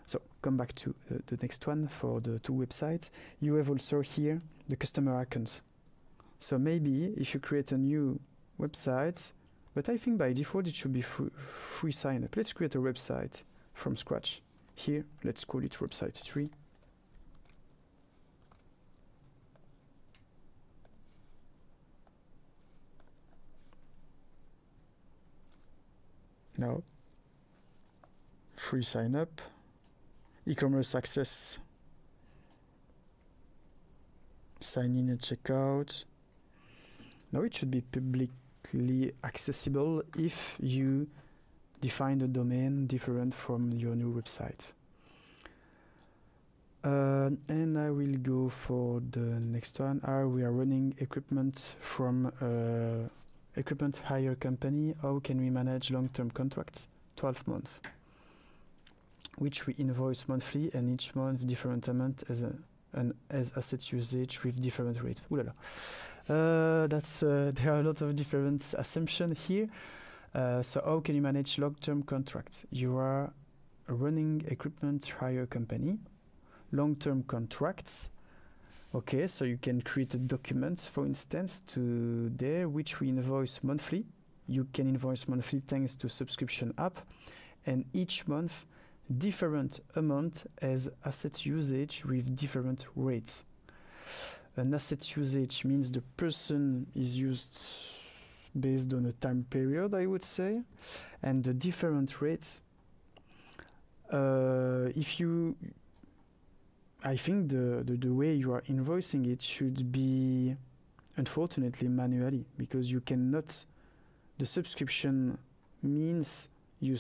Speaker 1: So come back to the next one for the two websites. You have also here the customer accounts. So maybe if you create a new website, but I think by default it should be free sign up. Let's create a website from scratch. Here, let's call it website 3. Now, free sign up. E-commerce access, sign in and checkout. Now it should be publicly accessible if you define the domain different from your new website. And I will go for the next one. We are running equipment from equipment hire company. How can we manage long-term contracts? 12 months. Which we invoice monthly, and each month different amount as asset usage with different rates. Ooh la la. There are a lot of different assumptions here. So how can you manage long-term contracts? You are running equipment hire company, long-term contracts. Okay, so you can create a document, for instance, to there, which we invoice monthly. You can invoice monthly thanks to subscription app, and each month different amount as asset usage with different rates. An asset usage means the person is used based on a time period, I would say, and the different rates. I think the way you are invoicing it should be, unfortunately, manually, because you cannot the subscription means you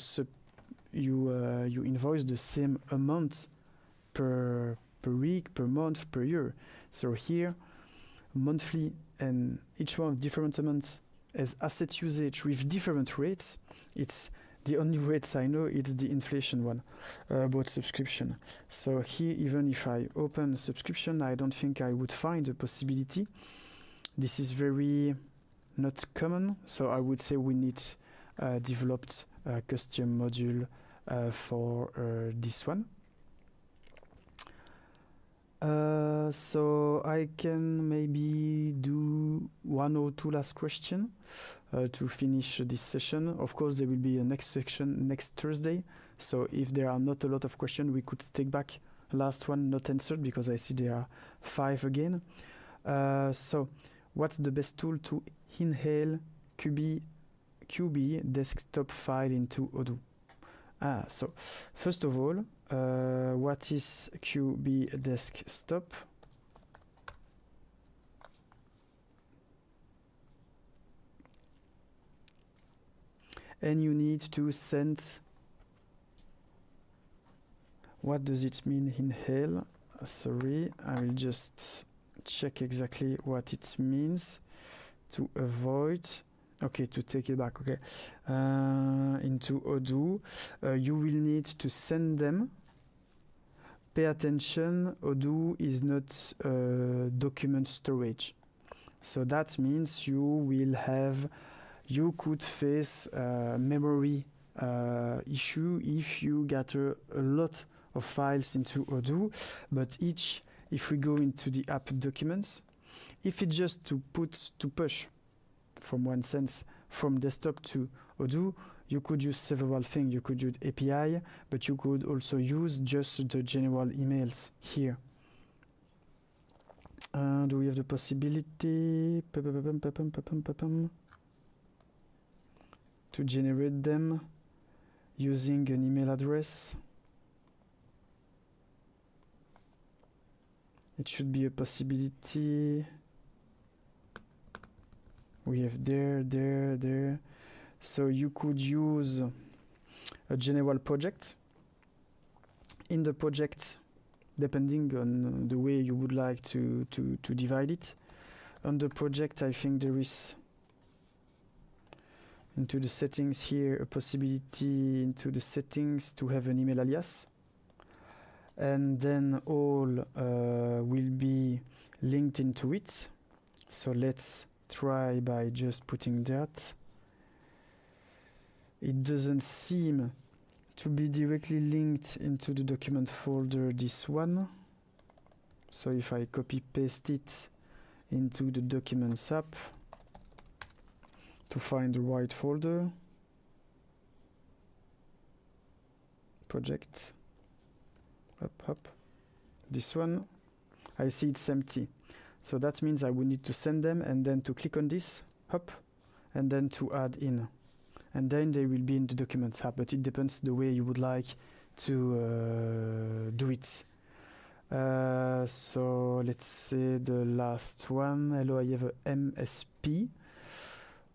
Speaker 1: invoice the same amount per week, per month, per year. So here, monthly, and each one different amounts as asset usage with different rates. It's the only rates I know, it's the inflation one about subscription. So here, even if I open subscription, I don't think I would find a possibility. This is very not common, so I would say we need developed a custom module for this one. So I can maybe do one or two last question to finish this session. Of course, there will be a next section next Thursday. So if there are not a lot of questions, we could take back last one not answered, because I see there are 5 again. So what's the best tool to inhale QB desktop file into Odoo? So first of all, what is QB desktop? And you need to send. What does it mean, inhale? Sorry, I will just check exactly what it means to avoid. Okay, to take it back. Okay, into Odoo, you will need to send them. Pay attention, Odoo is not document storage. So that means you could face a memory issue if you gather a lot of files into Odoo. But if we go into the app documents, if it's just to push from one sense from desktop to Odoo, you could use several things. You could use API, but you could also use just the general emails here. Do we have the possibility to generate them using an email address? It should be a possibility. We have there. So you could use a general project. In the project, depending on the way you would like to divide it. On the project, I think there is into the settings here a possibility into the settings to have an email alias. And then all will be linked into it. So let's try by just putting that. It doesn't seem to be directly linked into the document folder, this one. So if I copy paste it into the documents app to find the right folder, project, up, this one, I see it's empty. So that means I will need to send them and then to click on this, and then to add in. And then they will be in the documents app, but it depends the way you would like to do it. So let's say the last one. Hello, I have a MSP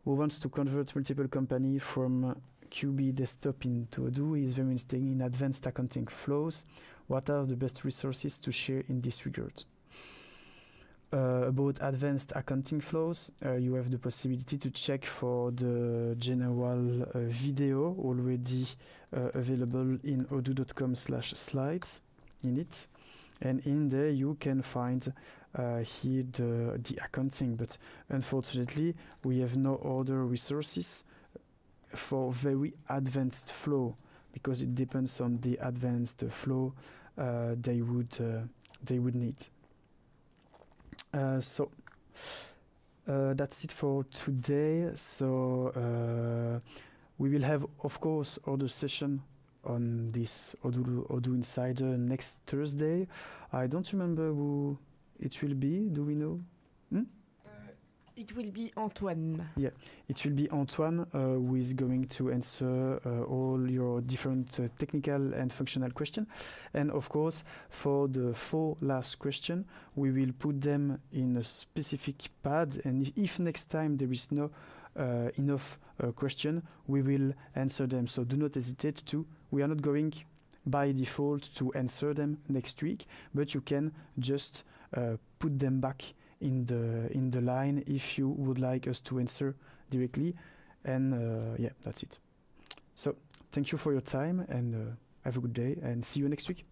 Speaker 1: who wants to convert multiple company from QB desktop into Odoo. He is very interested in advanced accounting flows. What are the best resources to share in this regard? About advanced accounting flows, you have the possibility to check for the general video already available in odoo.com/slides in it. And in there you can find here the accounting, but unfortunately we have no other resources for very advanced flow, because it depends on the advanced flow they would need. So that's it for today. So we will have, of course, other session on this Odoo Insider next Thursday. I don't remember who it will be. Do we know?
Speaker 2: It will be Antoine.
Speaker 1: Yeah, it will be Antoine who is going to answer all your different technical and functional questions. And of course, for the 4 last questions, we will put them in a specific pad. And if next time there is no enough question, we will answer them. So do not hesitate to. We are not going by default to answer them next week, but you can just put them back in the line if you would like us to answer directly. And yeah, that's it. So thank you for your time, and have a good day, and see you next week.